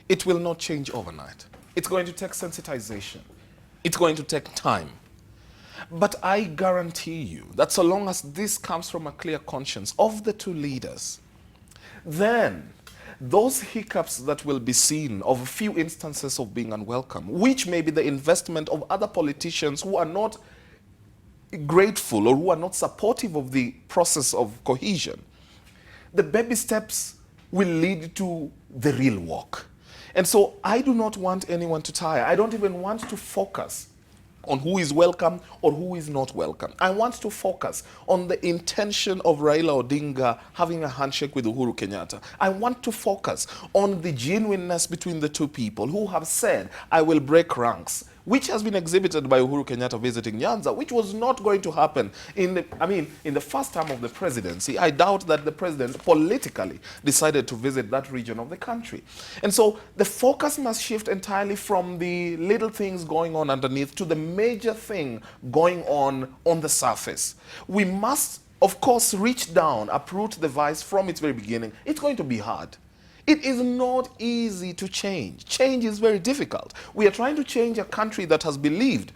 It will not change overnight. It's going to take sensitization. It's going to take time. But I guarantee you that so long as this comes from a clear conscience of the two leaders, then those hiccups that will be seen of a few instances of being unwelcome, which may be the investment of other politicians who are not grateful or who are not supportive of the process of cohesion, the baby steps will lead to the real work. And so I do not want anyone to tire. I don't even want to focus on who is welcome or who is not welcome. I want to focus on the intention of Raila Odinga having a handshake with Uhuru Kenyatta. I want to focus on the genuineness between the two people who have said, I will break ranks, which has been exhibited by Uhuru Kenyatta visiting Nyanza, which was not going to happen in the first term of the presidency. I doubt that the president politically decided to visit that region of the country. And so the focus must shift entirely from the little things going on underneath to the major thing going on the surface. We must, of course, reach down, uproot the vice from its very beginning. It's going to be hard. It is not easy to change. Change is very difficult. We are trying to change a country that has believed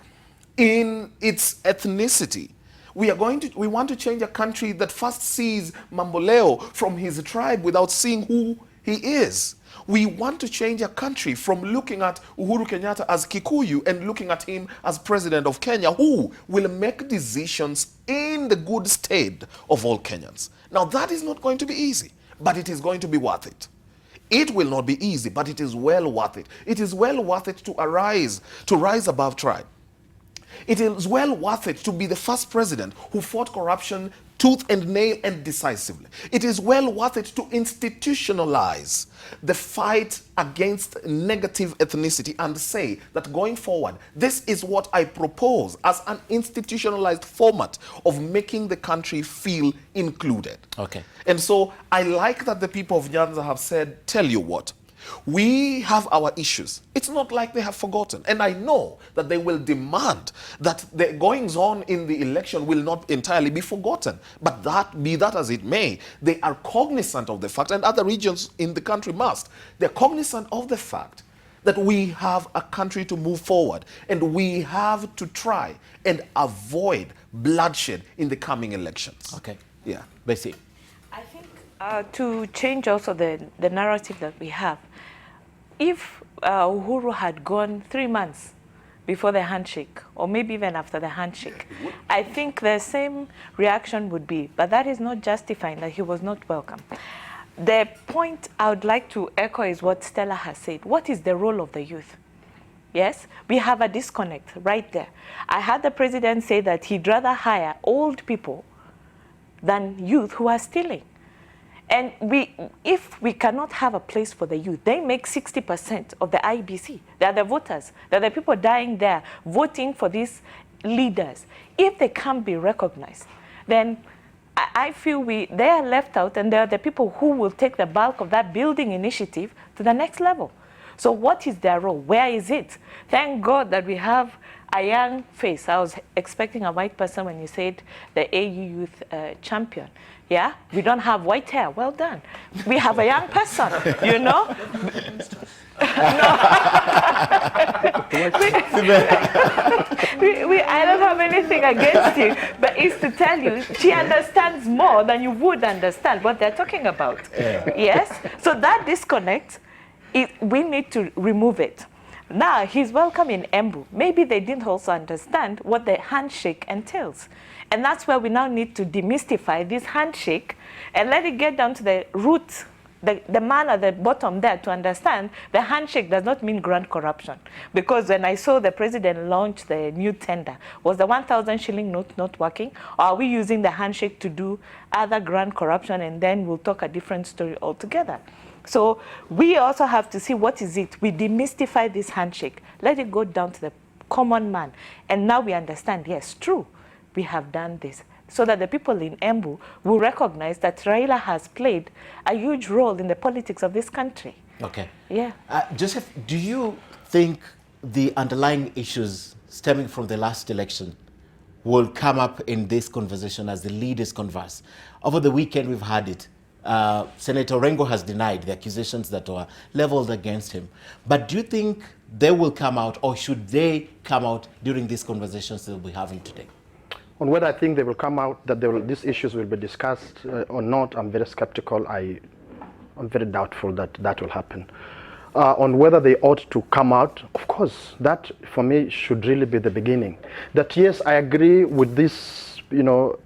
in its ethnicity. We want to change a country that first sees Mamboleo from his tribe without seeing who he is. We want to change a country from looking at Uhuru Kenyatta as Kikuyu and looking at him as president of Kenya, who will make decisions in the good state of all Kenyans. Now, that is not going to be easy, but it is going to be worth it. It will not be easy, but it is well worth it. It is well worth it to rise above tribe. It is well worth it to be the first president who fought corruption tooth and nail and decisively. It is well worth it to institutionalize the fight against negative ethnicity and say that going forward, this is what I propose as an institutionalized format of making the country feel included. Okay. And so I like that the people of Nyanza have said, tell you what, we have our issues. It's not like they have forgotten. And I know that they will demand that the goings on in the election will not entirely be forgotten. But be that as it may, they are cognizant of the fact, and other regions in the country must. They're cognizant of the fact that we have a country to move forward, and we have to try and avoid bloodshed in the coming elections. Okay. Yeah. Bessie. I think to change also the narrative that we have, if Uhuru had gone 3 months before the handshake, or maybe even after the handshake, I think the same reaction would be, but that is not justifying that he was not welcome. The point I would like to echo is what Stella has said. What is the role of the youth? Yes, we have a disconnect right there. I heard the president say that he'd rather hire old people than youth who are stealing. And if we cannot have a place for the youth, they make 60% of the IBC. They are the voters. They are the people dying there voting for these leaders. If they can't be recognized, then I feel they are left out, and they are the people who will take the bulk of that building initiative to the next level. So what is their role? Where is it? Thank God that we have a young face. I was expecting a white person when you said the AU youth champion. Yeah, we don't have white hair. Well done. We have a young person, you know. I don't have anything against you, but it's to tell you she understands more than you would understand what they're talking about. Yeah. Yes? So that disconnect, we need to remove it. Now, he's welcome in Embu. Maybe they didn't also understand what the handshake entails. And that's where we now need to demystify this handshake and let it get down to the root, the man at the bottom there, to understand the handshake does not mean grand corruption. Because when I saw the president launch the new tender, was the 1,000 shilling note not working? Or are we using the handshake to do other grand corruption, and then we'll talk a different story altogether? So we also have to see what is it. We demystify this handshake. Let it go down to the common man. And now we understand, yes, true, we have done this. So that the people in Embu will recognize that Raila has played a huge role in the politics of this country. Okay. Yeah. Joseph, do you think the underlying issues stemming from the last election will come up in this conversation as the leaders converse? Over the weekend, we've had it. Senator Rengo has denied the accusations that were leveled against him. But do you think they will come out, or should they come out during these conversations that we'll be having today? On whether I think they will come out, that these issues will be discussed or not, I'm very skeptical. I'm very doubtful that that will happen. On whether they ought to come out, of course, that for me should really be the beginning. That yes, I agree with this, you know,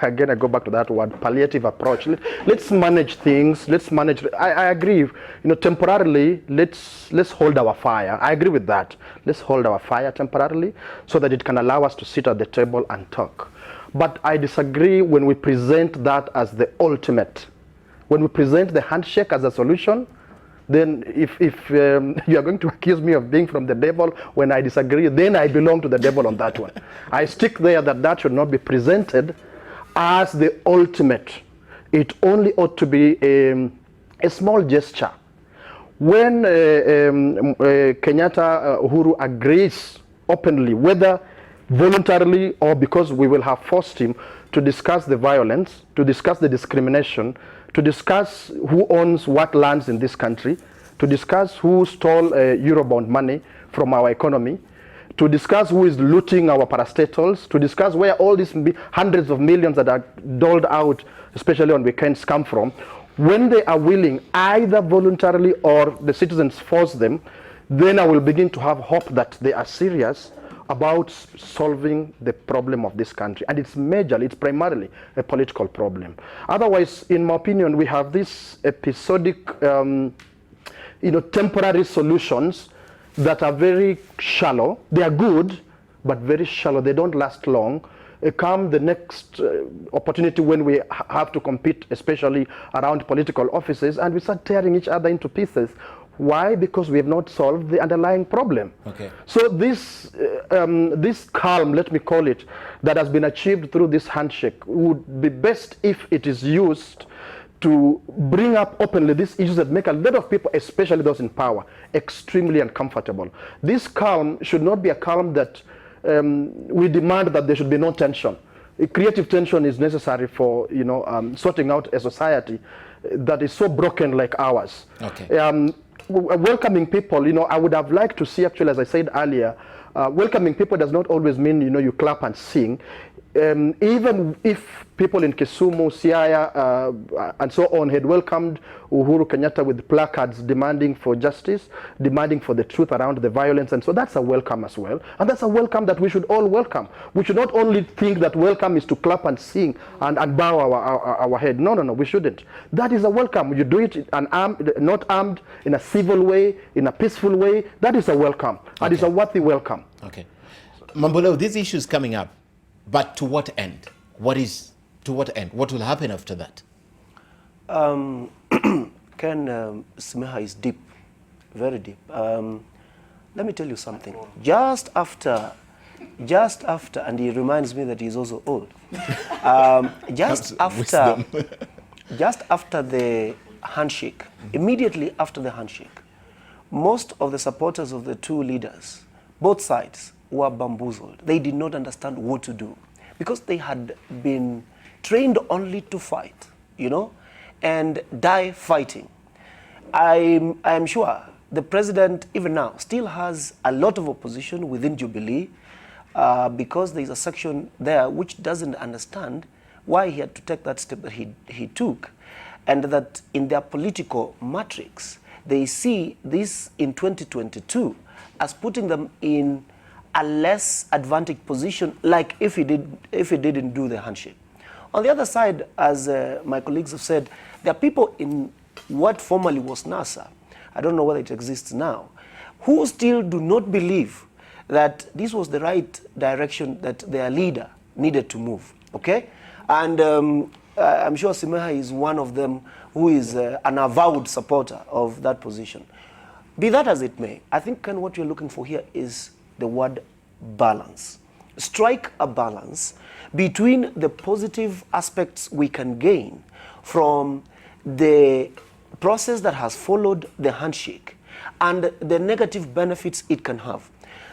again, I go back to that word, palliative approach. Let's manage things. Let's manage. I agree. You know, temporarily, let's hold our fire. I agree with that. Let's hold our fire temporarily, so that it can allow us to sit at the table and talk. But I disagree when we present that as the ultimate. When we present the handshake as a solution, then if you are going to accuse me of being from the devil when I disagree, then I belong to the devil on that one. I stick there that should not be presented as the ultimate. It only ought to be a small gesture. When Kenyatta Uhuru agrees openly, whether voluntarily or because we will have forced him to discuss the violence, to discuss the discrimination, to discuss who owns what lands in this country, to discuss who stole Eurobond money from our economy, to discuss who is looting our parastatals, to discuss where all these hundreds of millions that are doled out, especially on weekends, come from. When they are willing, either voluntarily or the citizens force them, then I will begin to have hope that they are serious about solving the problem of this country. And it's majorly, it's primarily a political problem. Otherwise, in my opinion, we have these episodic, temporary solutions that are very shallow. They are good, but very shallow. They don't last long. Come the next opportunity when we have to compete, especially around political offices, and we start tearing each other into pieces. Why? Because we have not solved the underlying problem. Okay. So this calm, let me call it, that has been achieved through this handshake would be best if it is used to bring up openly these issues that make a lot of people, especially those in power, extremely uncomfortable. This calm should not be a calm that we demand that there should be no tension. Creative tension is necessary for sorting out a society that is so broken like ours. Okay. Welcoming people, I would have liked to see, actually, as I said earlier, welcoming people does not always mean you clap and sing. Even if people in Kisumu, Siaya, and so on had welcomed Uhuru Kenyatta with placards demanding for justice, demanding for the truth around the violence, and so that's a welcome as well. And that's a welcome that we should all welcome. We should not only think that welcome is to clap and sing and bow our head. No, we shouldn't. That is a welcome. You do it not armed, in a civil way, in a peaceful way. That is a welcome. Okay. And it's a worthy welcome. Okay. Mamboleo, this issue is coming up. But to what end? To what end? What will happen after that? Smeha is deep, very deep. Let me tell you something. Just after, and he reminds me that he's also old. Just after the handshake, immediately after the handshake, most of the supporters of the two leaders, both sides, were bamboozled. They did not understand what to do because they had been trained only to fight, you know, and die fighting. I'm sure the president, even now, still has a lot of opposition within Jubilee because there is a section there which doesn't understand why he had to take that step that he took, and that in their political matrix, they see this in 2022 as putting them in a less advantaged position, like if he didn't do the handshake. On the other side, as my colleagues have said, there are people in what formerly was NASA, I don't know whether it exists now, who still do not believe that this was the right direction that their leader needed to move, okay? And I'm sure Simeha is one of them who is an avowed supporter of that position. Be that as it may, I think what we're looking for here is the word balance. Strike a balance between the positive aspects we can gain from the process that has followed the handshake and the negative benefits it can have.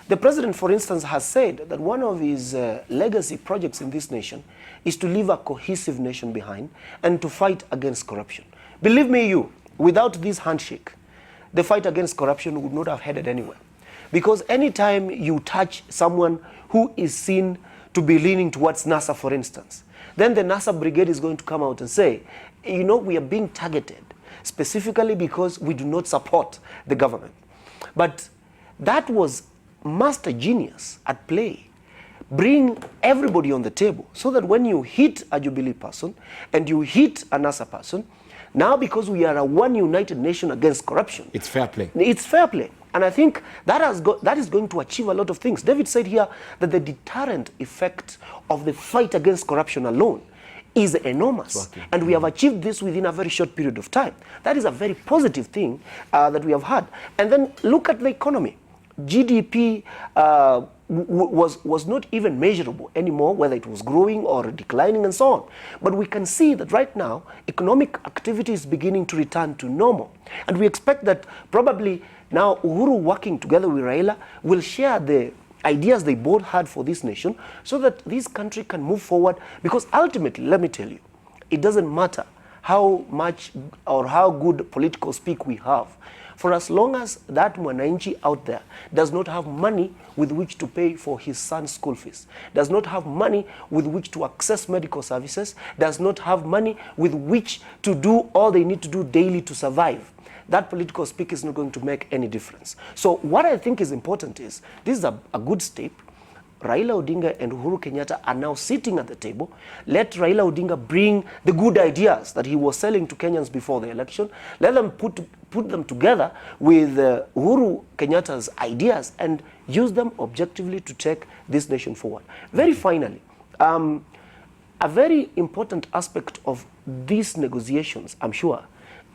The president, for instance, has said that one of his legacy projects in this nation is to leave a cohesive nation behind and to fight against corruption. Believe me, without this handshake, the fight against corruption would not have headed anywhere. Because anytime you touch someone who is seen to be leaning towards NASA, for instance, then the NASA brigade is going to come out and say, you know, we are being targeted specifically because we do not support the government. But that was master genius at play. Bring everybody on the table so that when you hit a Jubilee person and you hit a NASA person, now because we are a one united nation against corruption, it's fair play. It's fair play. And I think that is going to achieve a lot of things. David said here that the deterrent effect of the fight against corruption alone is enormous. And we have achieved this within a very short period of time. That is a very positive thing that we have had. And then look at the economy. GDP was not even measurable anymore, whether it was growing or declining and so on. But we can see that right now, economic activity is beginning to return to normal. And we expect that probably now Uhuru, working together with Raila, will share the ideas they both had for this nation so that this country can move forward. Because ultimately, let me tell you, it doesn't matter how much or how good political speak we have. For as long as that mwananchi out there does not have money with which to pay for his son's school fees, does not have money with which to access medical services, does not have money with which to do all they need to do daily to survive, that political speak is not going to make any difference. So what I think is important is, this is a good step. Raila Odinga and Uhuru Kenyatta are now sitting at the table. Let Raila Odinga bring the good ideas that he was selling to Kenyans before the election. Let them put them together with Uhuru Kenyatta's ideas and use them objectively to take this nation forward. Very finally, a very important aspect of these negotiations, I'm sure,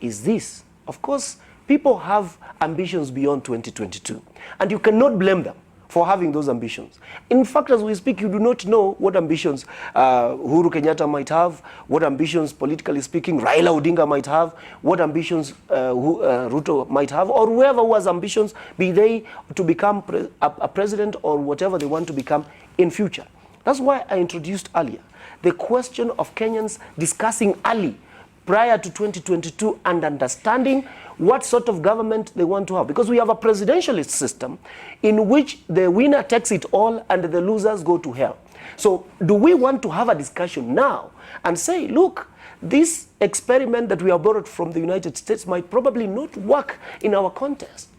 is this. Of course, people have ambitions beyond 2022, and you cannot blame them for having those ambitions. In fact, as we speak, you do not know what ambitions Uhuru Kenyatta might have, what ambitions, politically speaking, Raila Odinga might have, what ambitions Ruto might have, or whoever who has ambitions, be they to become a president or whatever they want to become in future. That's why I introduced earlier the question of Kenyans discussing early, prior to 2022, and understanding what sort of government they want to have. Because we have a presidentialist system in which the winner takes it all and the losers go to hell. So do we want to have a discussion now and say, look, this experiment that we have borrowed from the United States might probably not work in our context.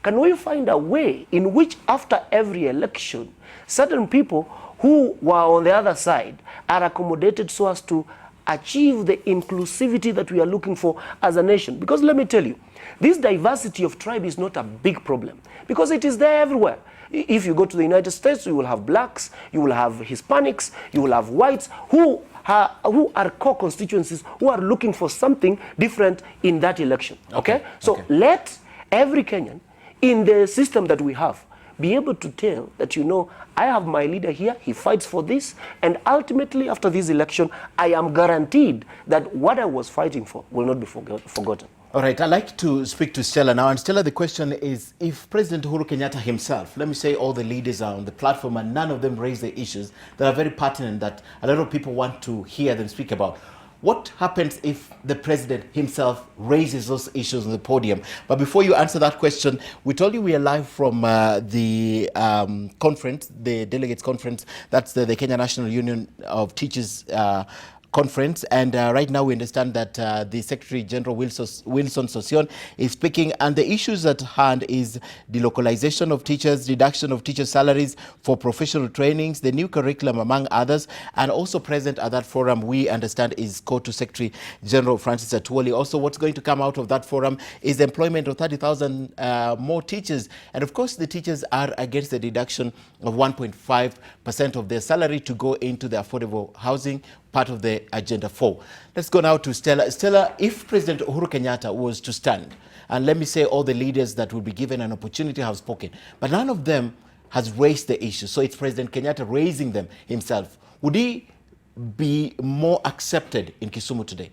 Can we find a way in which after every election, certain people who were on the other side are accommodated so as to achieve the inclusivity that we are looking for as a nation? Because let me tell you, this diversity of tribe is not a big problem, because it is there everywhere. If you go to the United States, you will have blacks, you will have Hispanics, you will have whites who are core constituencies who are looking for something different in that election. Okay? So let every Kenyan in the system that we have be able to tell that, you know, I have my leader here, he fights for this, and ultimately after this election, I am guaranteed that what I was fighting for will not be forgotten. All right, I'd like to speak to Stella now. And Stella, the question is, if President Uhuru Kenyatta himself, let me say all the leaders are on the platform and none of them raise the issues that are very pertinent that a lot of people want to hear them speak about, what happens if the president himself raises those issues on the podium? But before you answer that question, we told you we are live from the conference, the delegates conference. That's the Kenya National Union of Teachers conference, and right now we understand that the Secretary General Wilson Sossion is speaking, and the issues at hand is delocalization of teachers, reduction of teacher salaries for professional trainings, the new curriculum, among others. And also present at that forum, we understand, is COTU Secretary General Francis Atwoli. Also, what's going to come out of that forum is the employment of 30,000 more teachers, and of course the teachers are against the deduction of 1.5% of their salary to go into the affordable housing, part of the Agenda 4. Let's go now to Stella. Stella, if President Uhuru Kenyatta was to stand, and let me say all the leaders that will be given an opportunity have spoken, but none of them has raised the issue, so it's President Kenyatta raising them himself, would he be more accepted in Kisumu today?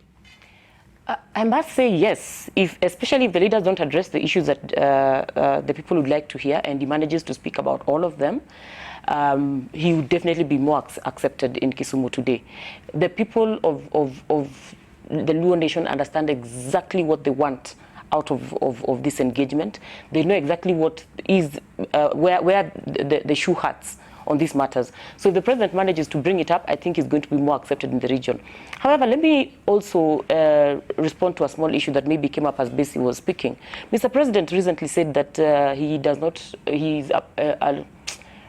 I must say yes, especially if the leaders don't address the issues that the people would like to hear, and he manages to speak about all of them. He would definitely be more accepted in Kisumu today. The people of the Luo Nation understand exactly what they want out of this engagement. They know exactly what is where the shoe hurts on these matters. So if the president manages to bring it up, I think he's going to be more accepted in the region. However, let me also respond to a small issue that maybe came up as Basi was speaking. Mr. President recently said that he's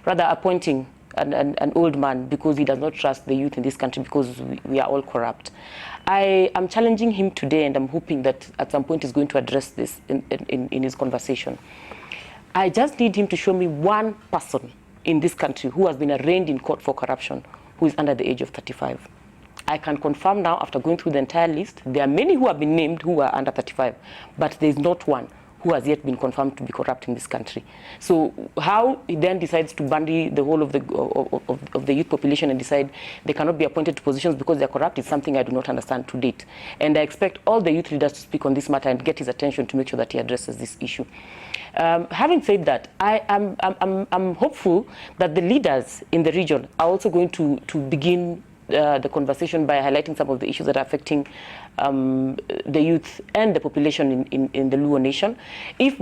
rather appointing an old man because he does not trust the youth in this country because we are all corrupt. I am challenging him today, and I'm hoping that at some point he's going to address this in his conversation. I just need him to show me one person in this country who has been arraigned in court for corruption who is under the age of 35. I can confirm now, after going through the entire list, there are many who have been named who are under 35, but there's not one who has yet been confirmed to be corrupt in this country. So how he then decides to bandy the whole of the youth population and decide they cannot be appointed to positions because they're corrupt is something I do not understand to date. And I expect all the youth leaders to speak on this matter and get his attention to make sure that he addresses this issue. Having said that, I'm hopeful that the leaders in the region are also going to begin the conversation by highlighting some of the issues that are affecting the youth and the population in the Luo Nation. If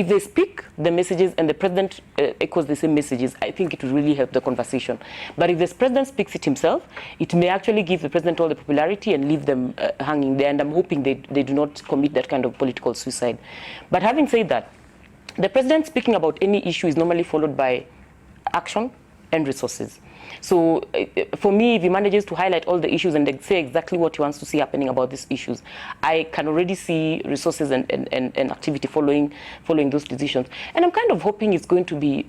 they speak the messages and the president echoes the same messages, I think it will really help the conversation. But if the president speaks it himself, it may actually give the president all the popularity and leave them hanging there. And I'm hoping they do not commit that kind of political suicide. But having said that, the president speaking about any issue is normally followed by action and resources. So for me, if he manages to highlight all the issues and say exactly what he wants to see happening about these issues, I can already see resources and activity following those decisions. And I'm kind of hoping it's going to be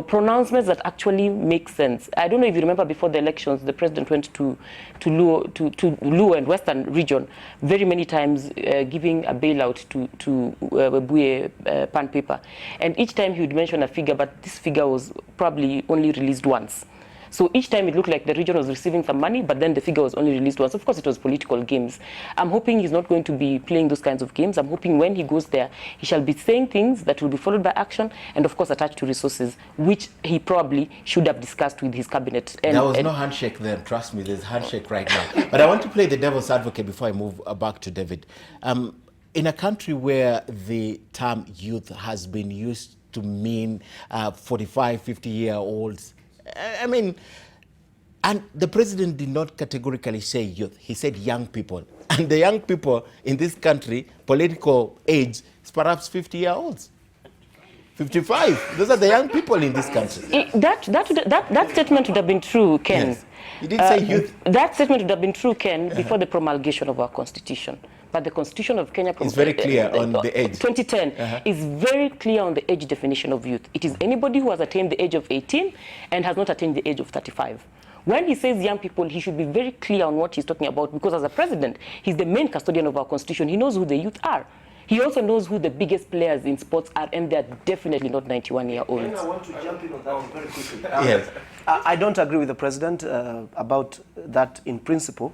pronouncements that actually make sense. I don't know if you remember before the elections, the president went to Luo and Western region very many times, giving a bailout to Webuye Pan Paper. And each time he would mention a figure, but this figure was probably only released once. So each time it looked like the region was receiving some money, but then the figure was only released once. Of course, it was political games. I'm hoping he's not going to be playing those kinds of games. I'm hoping when he goes there, he shall be saying things that will be followed by action and, of course, attached to resources, which he probably should have discussed with his cabinet. There was no handshake then. Trust me, there's handshake right now. But I want to play the devil's advocate before I move back to David. In a country where the term youth has been used to mean 45, 50-year-olds, I mean, and the president did not categorically say youth. He said young people. And the young people in this country, political age, is perhaps 50-year-olds. 55. Those are the young people in this country. That statement would have been true, Ken. Yes. You did say youth. That statement would have been true, Ken, before the promulgation of our constitution. But the Constitution of Kenya is very clear on the age. 2010 is very clear on the age definition of youth. It is anybody who has attained the age of 18 and has not attained the age of 35. When he says young people, he should be very clear on what he's talking about, because as a president, he's the main custodian of our Constitution. He knows who the youth are. He also knows who the biggest players in sports are, and they're definitely not 91-year-olds. I want to jump in on that very quickly. Yes. I don't agree with the president about that in principle.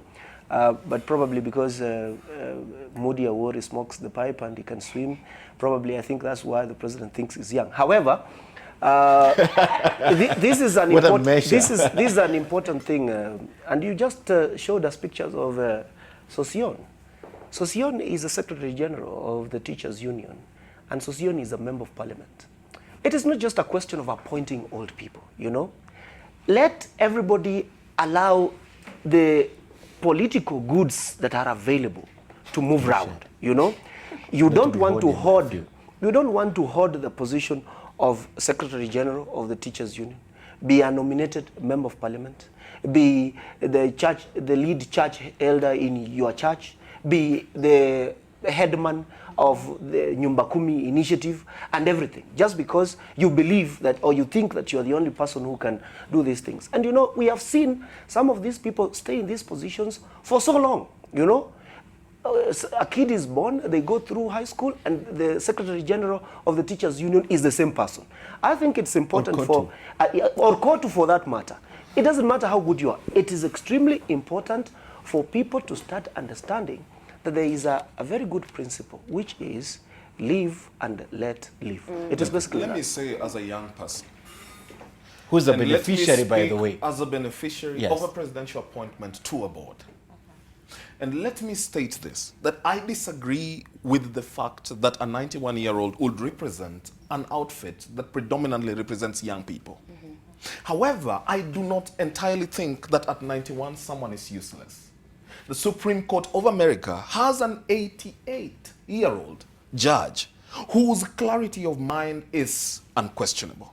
But probably because Modi Uhuru smokes the pipe and he can swim, probably I think that's why the president thinks he's young. However, this is an important thing, and you just showed us pictures of Sosion. Sosion is the Secretary General of the Teachers Union, and Sosion is a member of Parliament. It is not just a question of appointing old people, you know. Let everybody allow the political goods that are available to move around, you know. You don't want to hoard the position of Secretary General of the Teachers Union, be a nominated member of Parliament, be the lead church elder in your church, be the headman of the Nyumba Kumi initiative and everything, just because you believe that or you think that you are the only person who can do these things. And you know, we have seen some of these people stay in these positions for so long, you know. A kid is born, they go through high school, and the Secretary General of the Teachers Union is the same person. I think it's important or Kotu for that matter. It doesn't matter how good you are. It is extremely important for people to start understanding that there is a very good principle, which is live and let live. It is basically Let me say, as a young person, who's a beneficiary, by the way, as a beneficiary of a presidential appointment to a board. And let me state this, that I disagree with the fact that a 91-year-old would represent an outfit that predominantly represents young people. However, I do not entirely think that at 91 someone is useless. The Supreme Court of America has an 88-year-old judge whose clarity of mind is unquestionable.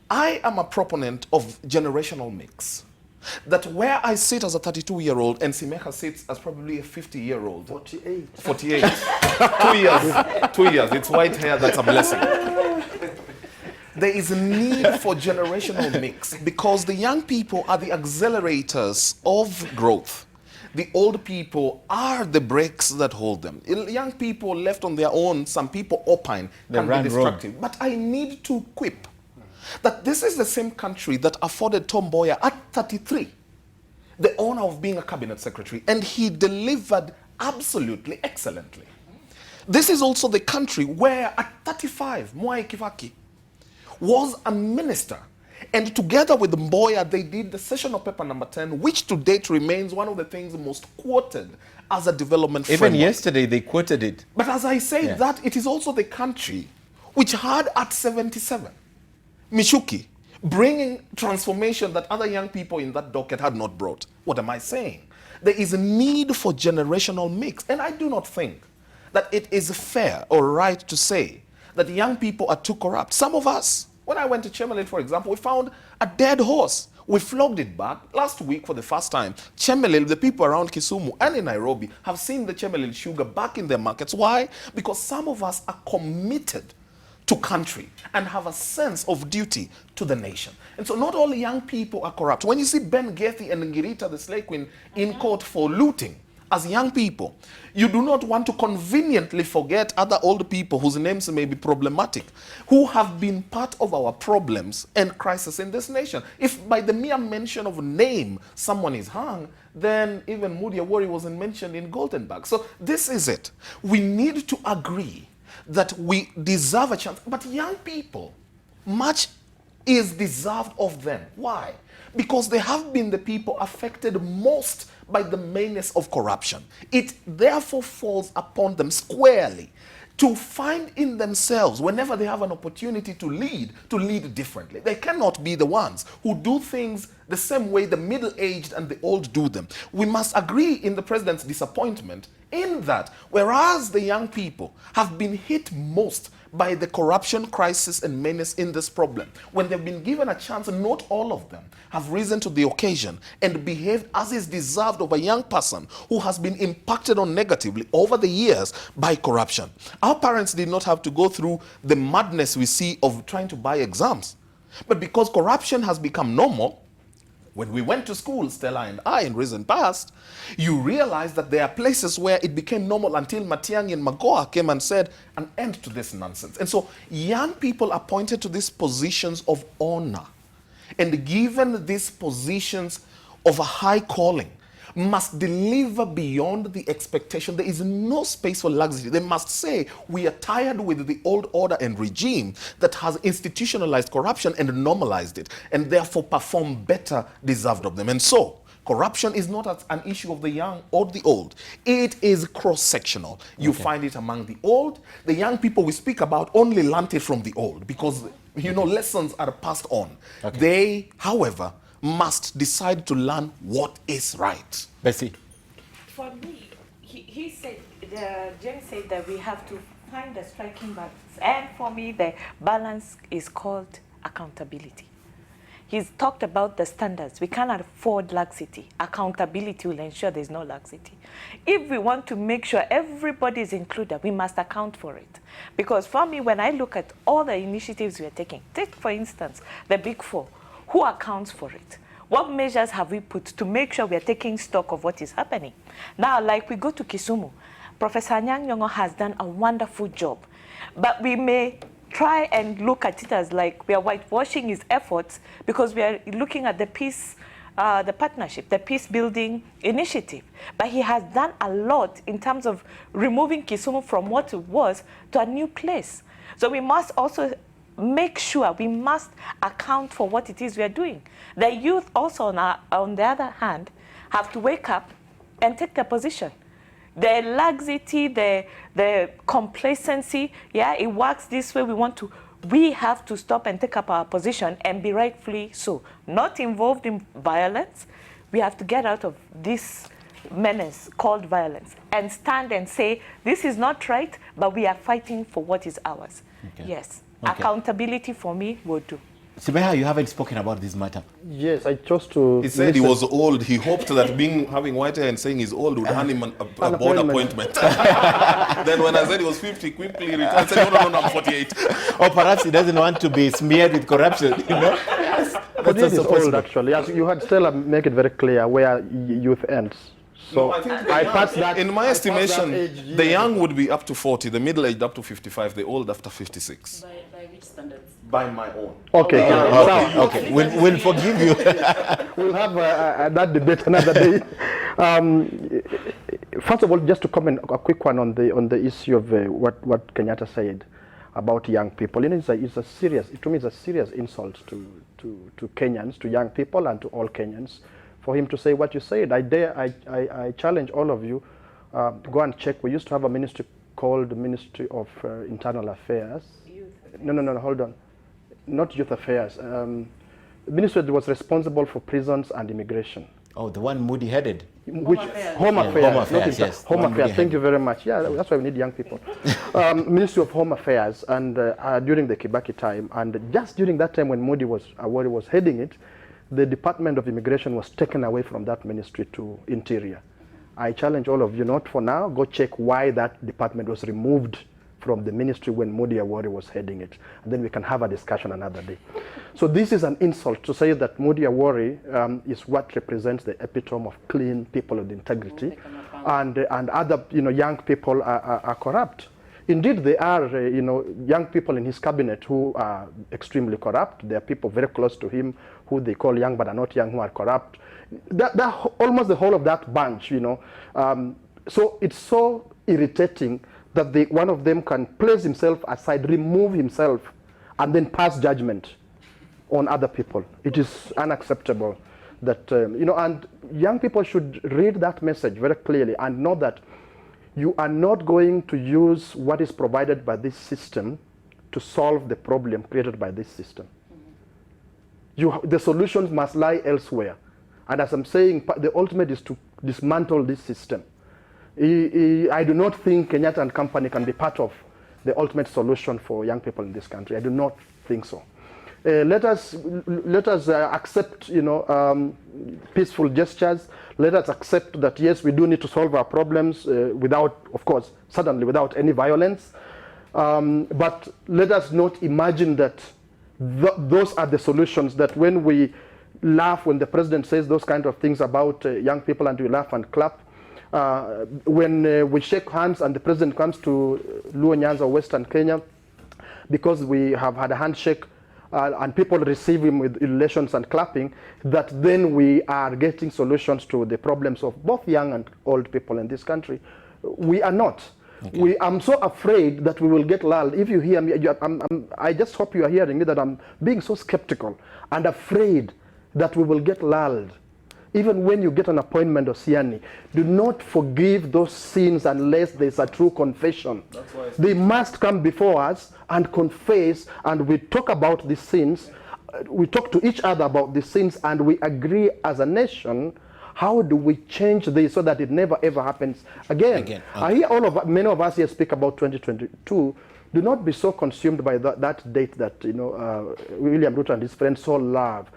I am a proponent of generational mix. That where I sit as a 32-year-old and Simeha sits as probably a 50-year-old. 48. 48. 2 years. It's white hair, that's a blessing. There is a need for generational mix because the young people are the accelerators of growth. The old people are the brakes that hold them. Young people left on their own, some people opine, can be destructive. But I need to quip that this is the same country that afforded Tom Mboya at 33 the honor of being a cabinet secretary, and he delivered absolutely excellently. This is also the country where at 35 Mwai Kibaki was a minister, and together with Mboya they did the sessional paper number 10, which to date remains one of the things most quoted as a development framework. Even yesterday they quoted it. But as I say that, it is also the country which had at 77 Michuki bringing transformation that other young people in that docket had not brought. What am I saying? There is a need for generational mix, and I do not think that it is fair or right to say that young people are too corrupt. Some of us, when I went to Chemelil, for example, we found a dead horse. We flogged it back last week for the first time. Chemelil, the people around Kisumu and in Nairobi have seen the Chemelil sugar back in their markets. Why? Because some of us are committed to country and have a sense of duty to the nation. And so not all young people are corrupt. When you see Ben Gethi and Ngirita, the slave queen, in court for looting, as young people, you do not want to conveniently forget other old people whose names may be problematic, who have been part of our problems and crisis in this nation. If by the mere mention of name someone is hung, then even Mudia Wari wasn't mentioned in Goldenberg. So this is it. We need to agree that we deserve a chance. But young people, much is deserved of them. Why? Because they have been the people affected most by the menace of corruption. It therefore falls upon them squarely to find in themselves, whenever they have an opportunity to lead differently. They cannot be the ones who do things the same way the middle-aged and the old do them. We must agree in the president's disappointment in that, whereas the young people have been hit most by the corruption crisis and menace in this problem, when they've been given a chance, not all of them have risen to the occasion and behaved as is deserved of a young person who has been impacted on negatively over the years by corruption. Our parents did not have to go through the madness we see of trying to buy exams. But because corruption has become normal, when we went to school, Stella and I, in recent past, you realize that there are places where it became normal until Matiang'i and Magoha came and said, an end to this nonsense. And so young people are appointed to these positions of honor and given these positions of a high calling must deliver beyond the expectation. There is no space for luxury. They must say, we are tired with the old order and regime that has institutionalized corruption and normalized it, and therefore perform better deserved of them. And so, corruption is not an issue of the young or the old. It is cross-sectional. You find it among the old. The young people we speak about only learnt it from the old because, you know, lessons are passed on. They, however, must decide to learn what is right. Bessie. For me, he said, James said that we have to find a striking balance. And for me, the balance is called accountability. He's talked about the standards. We cannot afford laxity. Accountability will ensure there's no laxity. If we want to make sure everybody is included, we must account for it. Because for me, when I look at all the initiatives we are taking, take for instance, the Big Four, who accounts for it? What measures have we put to make sure we are taking stock of what is happening? Now, like we go to Kisumu, Professor Nyanza has done a wonderful job, but we may try and look at it as like we are whitewashing his efforts because we are looking at the peace, the partnership, the peace building initiative. But he has done a lot in terms of removing Kisumu from what it was to a new place. So we must also make sure we must account for what it is we are doing. The youth also, on the other hand, have to wake up and take their position. The laxity, the complacency, yeah, it works this way. We have to stop and take up our position and be rightfully so. Not involved in violence. We have to get out of this menace called violence and stand and say, this is not right, but we are fighting for what is ours. Yes. Accountability for me will do. Simeha, you haven't spoken about this matter. Yes, I chose to... He said he was old. He hoped that having white hair and saying he's old would earn him a board appointment. Then when I said he was 50, quickly returned and said, no, I'm 48. Or perhaps he doesn't want to be smeared with corruption, you know? But this is old, actually. As you had Stella make it very clear where youth ends. So no, I passed that. In my estimation, the young would be up to 40, the middle-aged up to 55, the old after 56. By which standards? By my own. Okay. Okay. We'll forgive you. We'll have that debate another day. First of all, just to comment a quick one on the issue of what Kenyatta said about young people. You know, it's a serious insult to Kenyans, to young people, and to all Kenyans. For him to say what you said, I challenge all of you to go and check. We used to have a ministry called the Ministry of Internal Affairs. No, hold on. Not Youth Affairs. The ministry that was responsible for prisons and immigration. Oh, the one Moody headed. Home Affairs. Yes. Home Affairs. Thank you very much. Yeah, that's why we need young people. Ministry of Home Affairs, and during the Kibaki time, and just during that time when Moody was heading it, the Department of Immigration was taken away from that ministry to Interior. I challenge all of you, not for now, go check why that department was removed from the ministry when Modi Awori was heading it. And then we can have a discussion another day. So this is an insult to say that Modi Awori is what represents the epitome of clean people with integrity, and other young people are corrupt. Indeed, there are young people in his cabinet who are extremely corrupt. There are people very close to him who they call young but are not young, who are corrupt. That almost the whole of that bunch, So it's so irritating that one of them can place himself aside, remove himself, and then pass judgment on other people. It is unacceptable that, and young people should read that message very clearly and know that you are not going to use what is provided by this system to solve the problem created by this system. The solutions must lie elsewhere. And as I'm saying, the ultimate is to dismantle this system. I do not think Kenyatta and company can be part of the ultimate solution for young people in this country. I do not think so. Let us accept, peaceful gestures. Let us accept that, yes, we do need to solve our problems without, of course, suddenly without any violence. But let us not imagine that those are the solutions, that when we laugh, when the president says those kind of things about young people and we laugh and clap, when we shake hands and the president comes to Nyanza, Western Kenya, because we have had a handshake, and people receive him with elections and clapping, that then we are getting solutions to the problems of both young and old people in this country. We are not. Okay. I'm so afraid that we will get lulled. If you hear me, I just hope you are hearing me, that I'm being so skeptical and afraid that we will get lulled. Even when you get an appointment of Siani, do not forgive those sins unless there's a true confession. They must come before us and confess, and we talk about these sins. We talk to each other about these sins, and we agree as a nation, how do we change this so that it never ever happens again? Okay. I hear many of us here speak about 2022. Do not be so consumed by that date that William Ruto and his friends so love.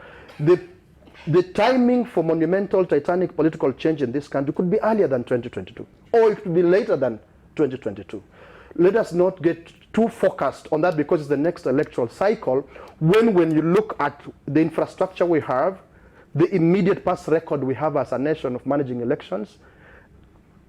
The timing for monumental, titanic political change in this country could be earlier than 2022, or it could be later than 2022. Let us not get too focused on that, because it's the next electoral cycle, when you look at the infrastructure we have, the immediate past record we have as a nation of managing elections,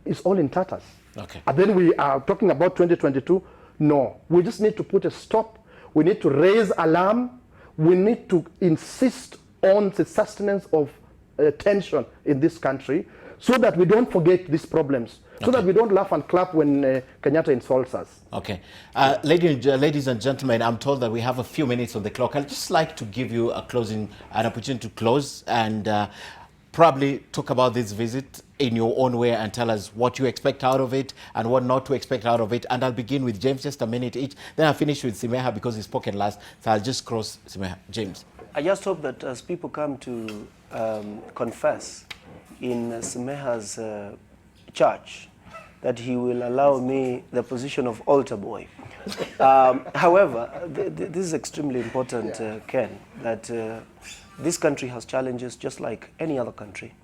is all in tatters. Okay. And then we are talking about 2022. No, we just need to put a stop. We need to raise alarm. We need to insist on the sustenance of tension in this country, so that we don't forget these problems, so that we don't laugh and clap when Kenyatta insults us. Okay. Ladies and gentlemen, I'm told that we have a few minutes on the clock. I'd just like to give you an opportunity to close and probably talk about this visit in your own way and tell us what you expect out of it and what not to expect out of it. And I'll begin with James, just a minute each. Then I'll finish with Simeha because he's spoken last. So I'll just cross Simeha. James. I just hope that as people come to confess in Simeha's church, that he will allow me the position of altar boy. However, this is extremely important, Ken, that this country has challenges just like any other country.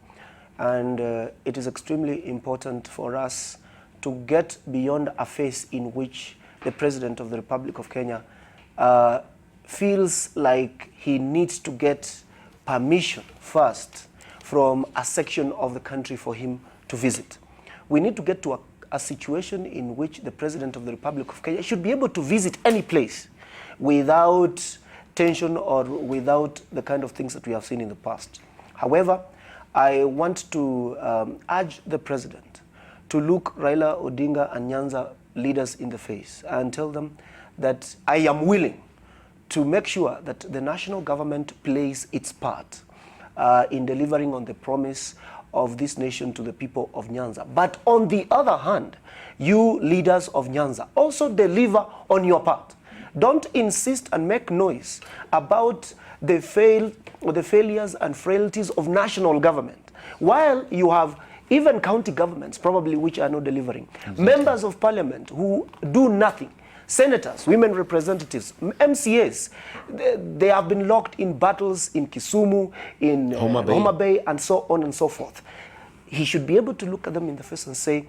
And it is extremely important for us to get beyond a phase in which the President of the Republic of Kenya feels like he needs to get permission first from a section of the country for him to visit. We need to get to a situation in which the President of the Republic of Kenya should be able to visit any place without tension or without the kind of things that we have seen in the past. However, I want to urge the President to look Raila, Odinga and Nyanza leaders in the face and tell them that I am willing to make sure that the national government plays its part in delivering on the promise of this nation to the people of Nyanza. But on the other hand, you leaders of Nyanza also deliver on your part. Don't insist and make noise about the failures and frailties of national government, while you have even county governments probably which are not delivering. Exactly. Members of parliament who do nothing. Senators, women representatives, MCAs, they have been locked in battles in Kisumu, in Homa Bay, and so on and so forth. He should be able to look at them in the face and say,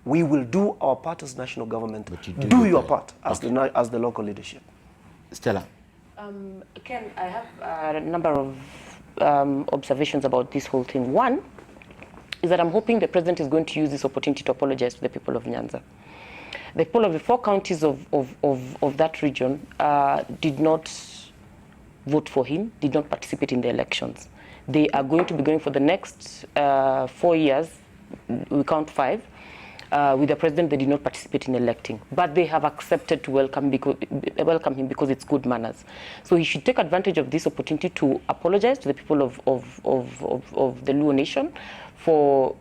we will do our part as national government. Do your part as, as the local leadership. Stella. Ken, I have a number of observations about this whole thing. One is that I'm hoping the President is going to use this opportunity to apologize to the people of Nyanza. The people of the 4 counties of that region did not vote for him, did not participate in the elections. They are going to be going for the next 4 years, we count 5, with a president they did not participate in electing. But they have accepted to welcome him because it's good manners. So he should take advantage of this opportunity to apologize to the people of the Luo nation for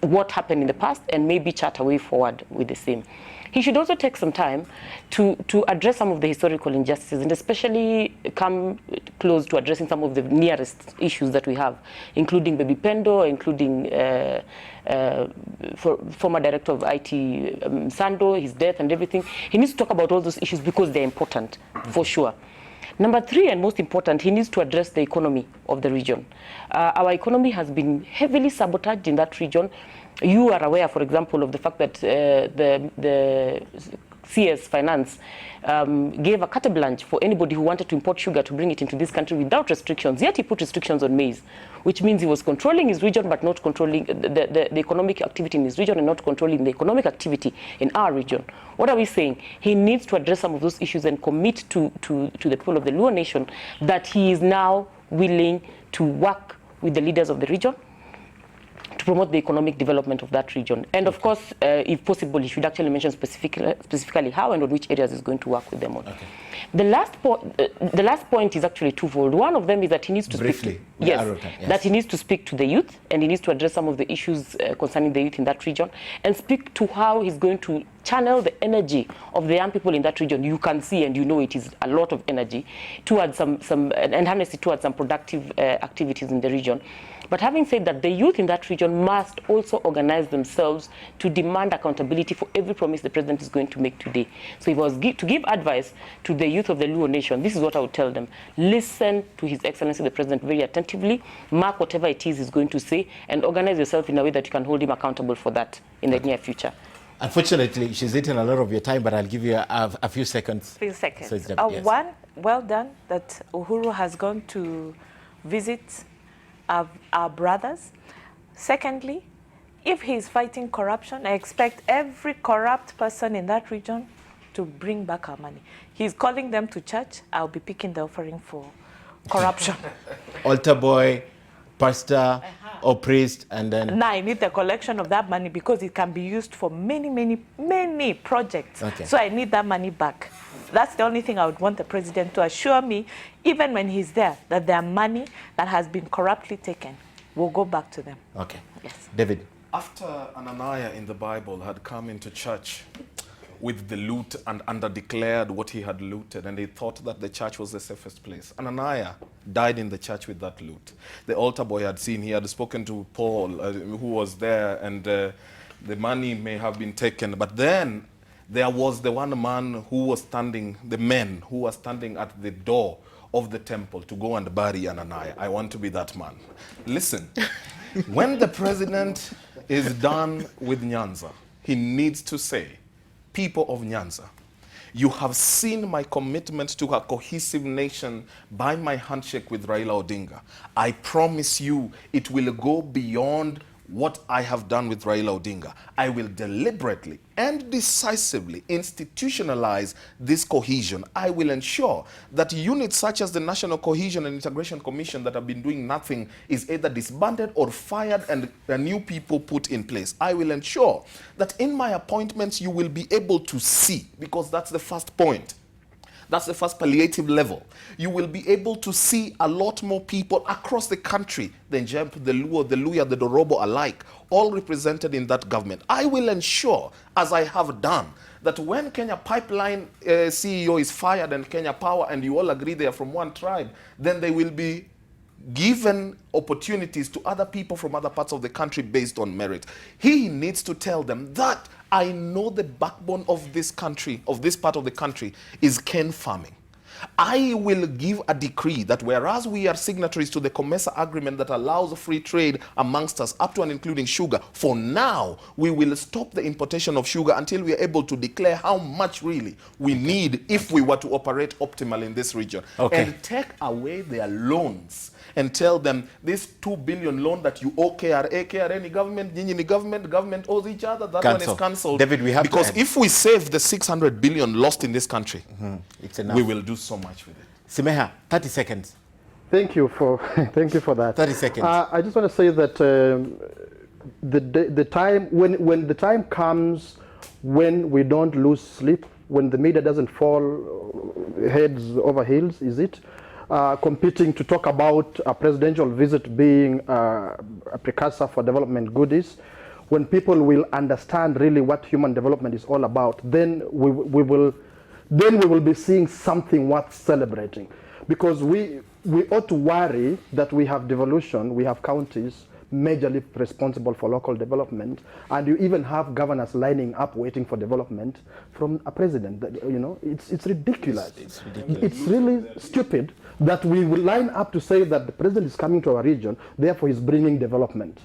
what happened in the past and maybe chart a way forward with the same. He should also take some time to address some of the historical injustices and especially come close to addressing some of the nearest issues that we have, including Baby Pendo, including former director of IT, Sando, his death and everything. He needs to talk about all those issues because they're important, for sure. Number 3, and most important, he needs to address the economy of the region. Our economy has been heavily sabotaged in that region. You are aware, for example, of the fact that the CS Finance gave a carte blanche for anybody who wanted to import sugar to bring it into this country without restrictions. Yet he put restrictions on maize, which means he was controlling his region but not controlling the economic activity in his region and not controlling the economic activity in our region. What are we saying? He needs to address some of those issues and commit to the people of the Luo nation that he is now willing to work with the leaders of the region to promote the economic development of that region. And of course, if possible, he should actually mention specifically how and on which areas he's going to work with them on. Okay. The last point is actually twofold. One of them is that he needs to briefly, yes, that he needs to speak to the youth, and he needs to address some of the issues concerning the youth in that region, and speak to how he's going to channel the energy of the young people in that region. You can see, and you know it is a lot of energy, towards and harness it towards some productive activities in the region. But having said that, the youth in that region must also organize themselves to demand accountability for every promise the president is going to make today. So if I was to give advice to the youth of the Luo nation, this is what I would tell them. Listen to His Excellency the President very attentively, mark whatever it is he's going to say, and organize yourself in a way that you can hold him accountable for that in the near future. Unfortunately, she's eaten a lot of your time, but I'll give you a few seconds. Few seconds. So yes. One, well done that Uhuru has gone to visit our brothers. Secondly, if he's fighting corruption, I expect every corrupt person in that region to bring back our money. He's calling them to church. I'll be picking the offering for corruption. Altar boy, pastor, or priest, and then... Now I need the collection of that money because it can be used for many, many, many projects. Okay. So I need that money back. That's the only thing I would want the president to assure me, even when he's there, that their money that has been corruptly taken will go back to them. Okay. Yes. David. After Ananias in the Bible had come into church with the loot and under-declared what he had looted, and he thought that the church was the safest place, Ananias died in the church with that loot. The altar boy had seen, he had spoken to Paul, who was there, and the money may have been taken, but then there was the one man who was standing, the men who were standing at the door of the temple to go and bury Ananias. I want to be that man. Listen, when the president is done with Nyanza, he needs to say, people of Nyanza, you have seen my commitment to a cohesive nation by my handshake with Raila Odinga. I promise you it will go beyond what I have done with Raila Odinga. I will deliberately and decisively institutionalize this cohesion. I will ensure that units such as the National Cohesion and Integration Commission that have been doing nothing is either disbanded or fired and new people put in place. I will ensure that in my appointments you will be able to see, because that's the first point. That's the first palliative level. You will be able to see a lot more people across the country, the Njemp, the Luo, the Luya, the Dorobo alike, all represented in that government. I will ensure, as I have done, that when Kenya Pipeline CEO is fired and Kenya Power, and you all agree they are from one tribe, then they will be given opportunities to other people from other parts of the country based on merit. He needs to tell them that I know the backbone of this country, of this part of the country, is cane farming. I will give a decree that whereas we are signatories to the COMESA agreement that allows free trade amongst us up to and including sugar, for now we will stop the importation of sugar until we are able to declare how much really we need if we were to operate optimally in this region. Okay. And take away their loans and tell them this 2 billion loan that you owe KRA, any government, government owes each other, that one is cancelled. David, we have because if we save the 600 billion lost in this country, it's enough. We will do so much with it. Simeha, 30 seconds. Thank you for that. 30 seconds. I just want to say that the time when the time comes when we don't lose sleep, when the media doesn't fall heads over heels, is it? Competing to talk about a presidential visit being a precursor for development goodies, when people will understand really what human development is all about, then we will be seeing something worth celebrating. Because we ought to worry that we have devolution, we have counties majorly responsible for local development, and you even have governors lining up waiting for development from a president. You know, it's ridiculous. It's ridiculous. It's really stupid that we will line up to say that the president is coming to our region, therefore he's bringing development.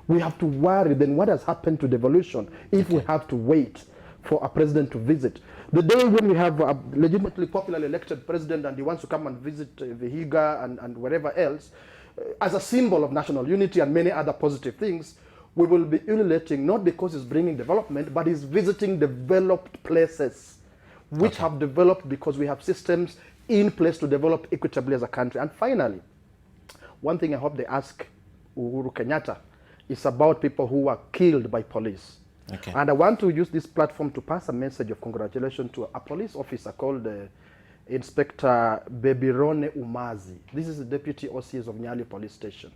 We have to worry then what has happened to devolution if we have to wait for a president to visit. The day when we have a legitimately popularly elected president and he wants to come and visit Vihiga and wherever else, as a symbol of national unity and many other positive things, we will be emulating, not because he's bringing development, but he's visiting developed places, which have developed because we have systems in place to develop equitably as a country. And finally, one thing I hope they ask Uhuru Kenyatta is about people who were killed by police. Okay. And I want to use this platform to pass a message of congratulations to a police officer called Inspector Bebirone Umazi. This is the Deputy OCS of Nyali Police Station.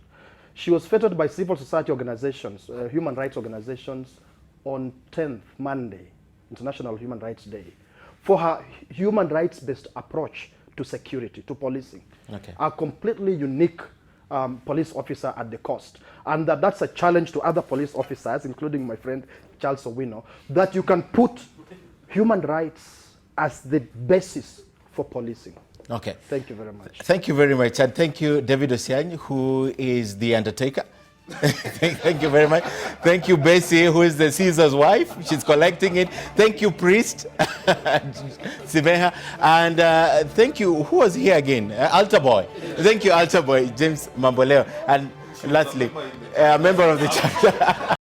She was feted by civil society organizations, human rights organizations, on 10th, Monday, International Human Rights Day, for her human rights-based approach to security, to policing. Okay. A completely unique police officer at the coast. And that's a challenge to other police officers, including my friend Charles Owino, that you can put human rights as the basis for policing. Okay. Thank you very much. Thank you very much. And thank you, David Osiany, who is the undertaker. Thank you very much. Thank you, Bessie, who is the Caesar's wife. She's collecting it. Thank you, Priest, Simeha. And thank you, who was here again? Altar Boy. Thank you, Altar Boy, James Mamboleo. And lastly, a member of the church.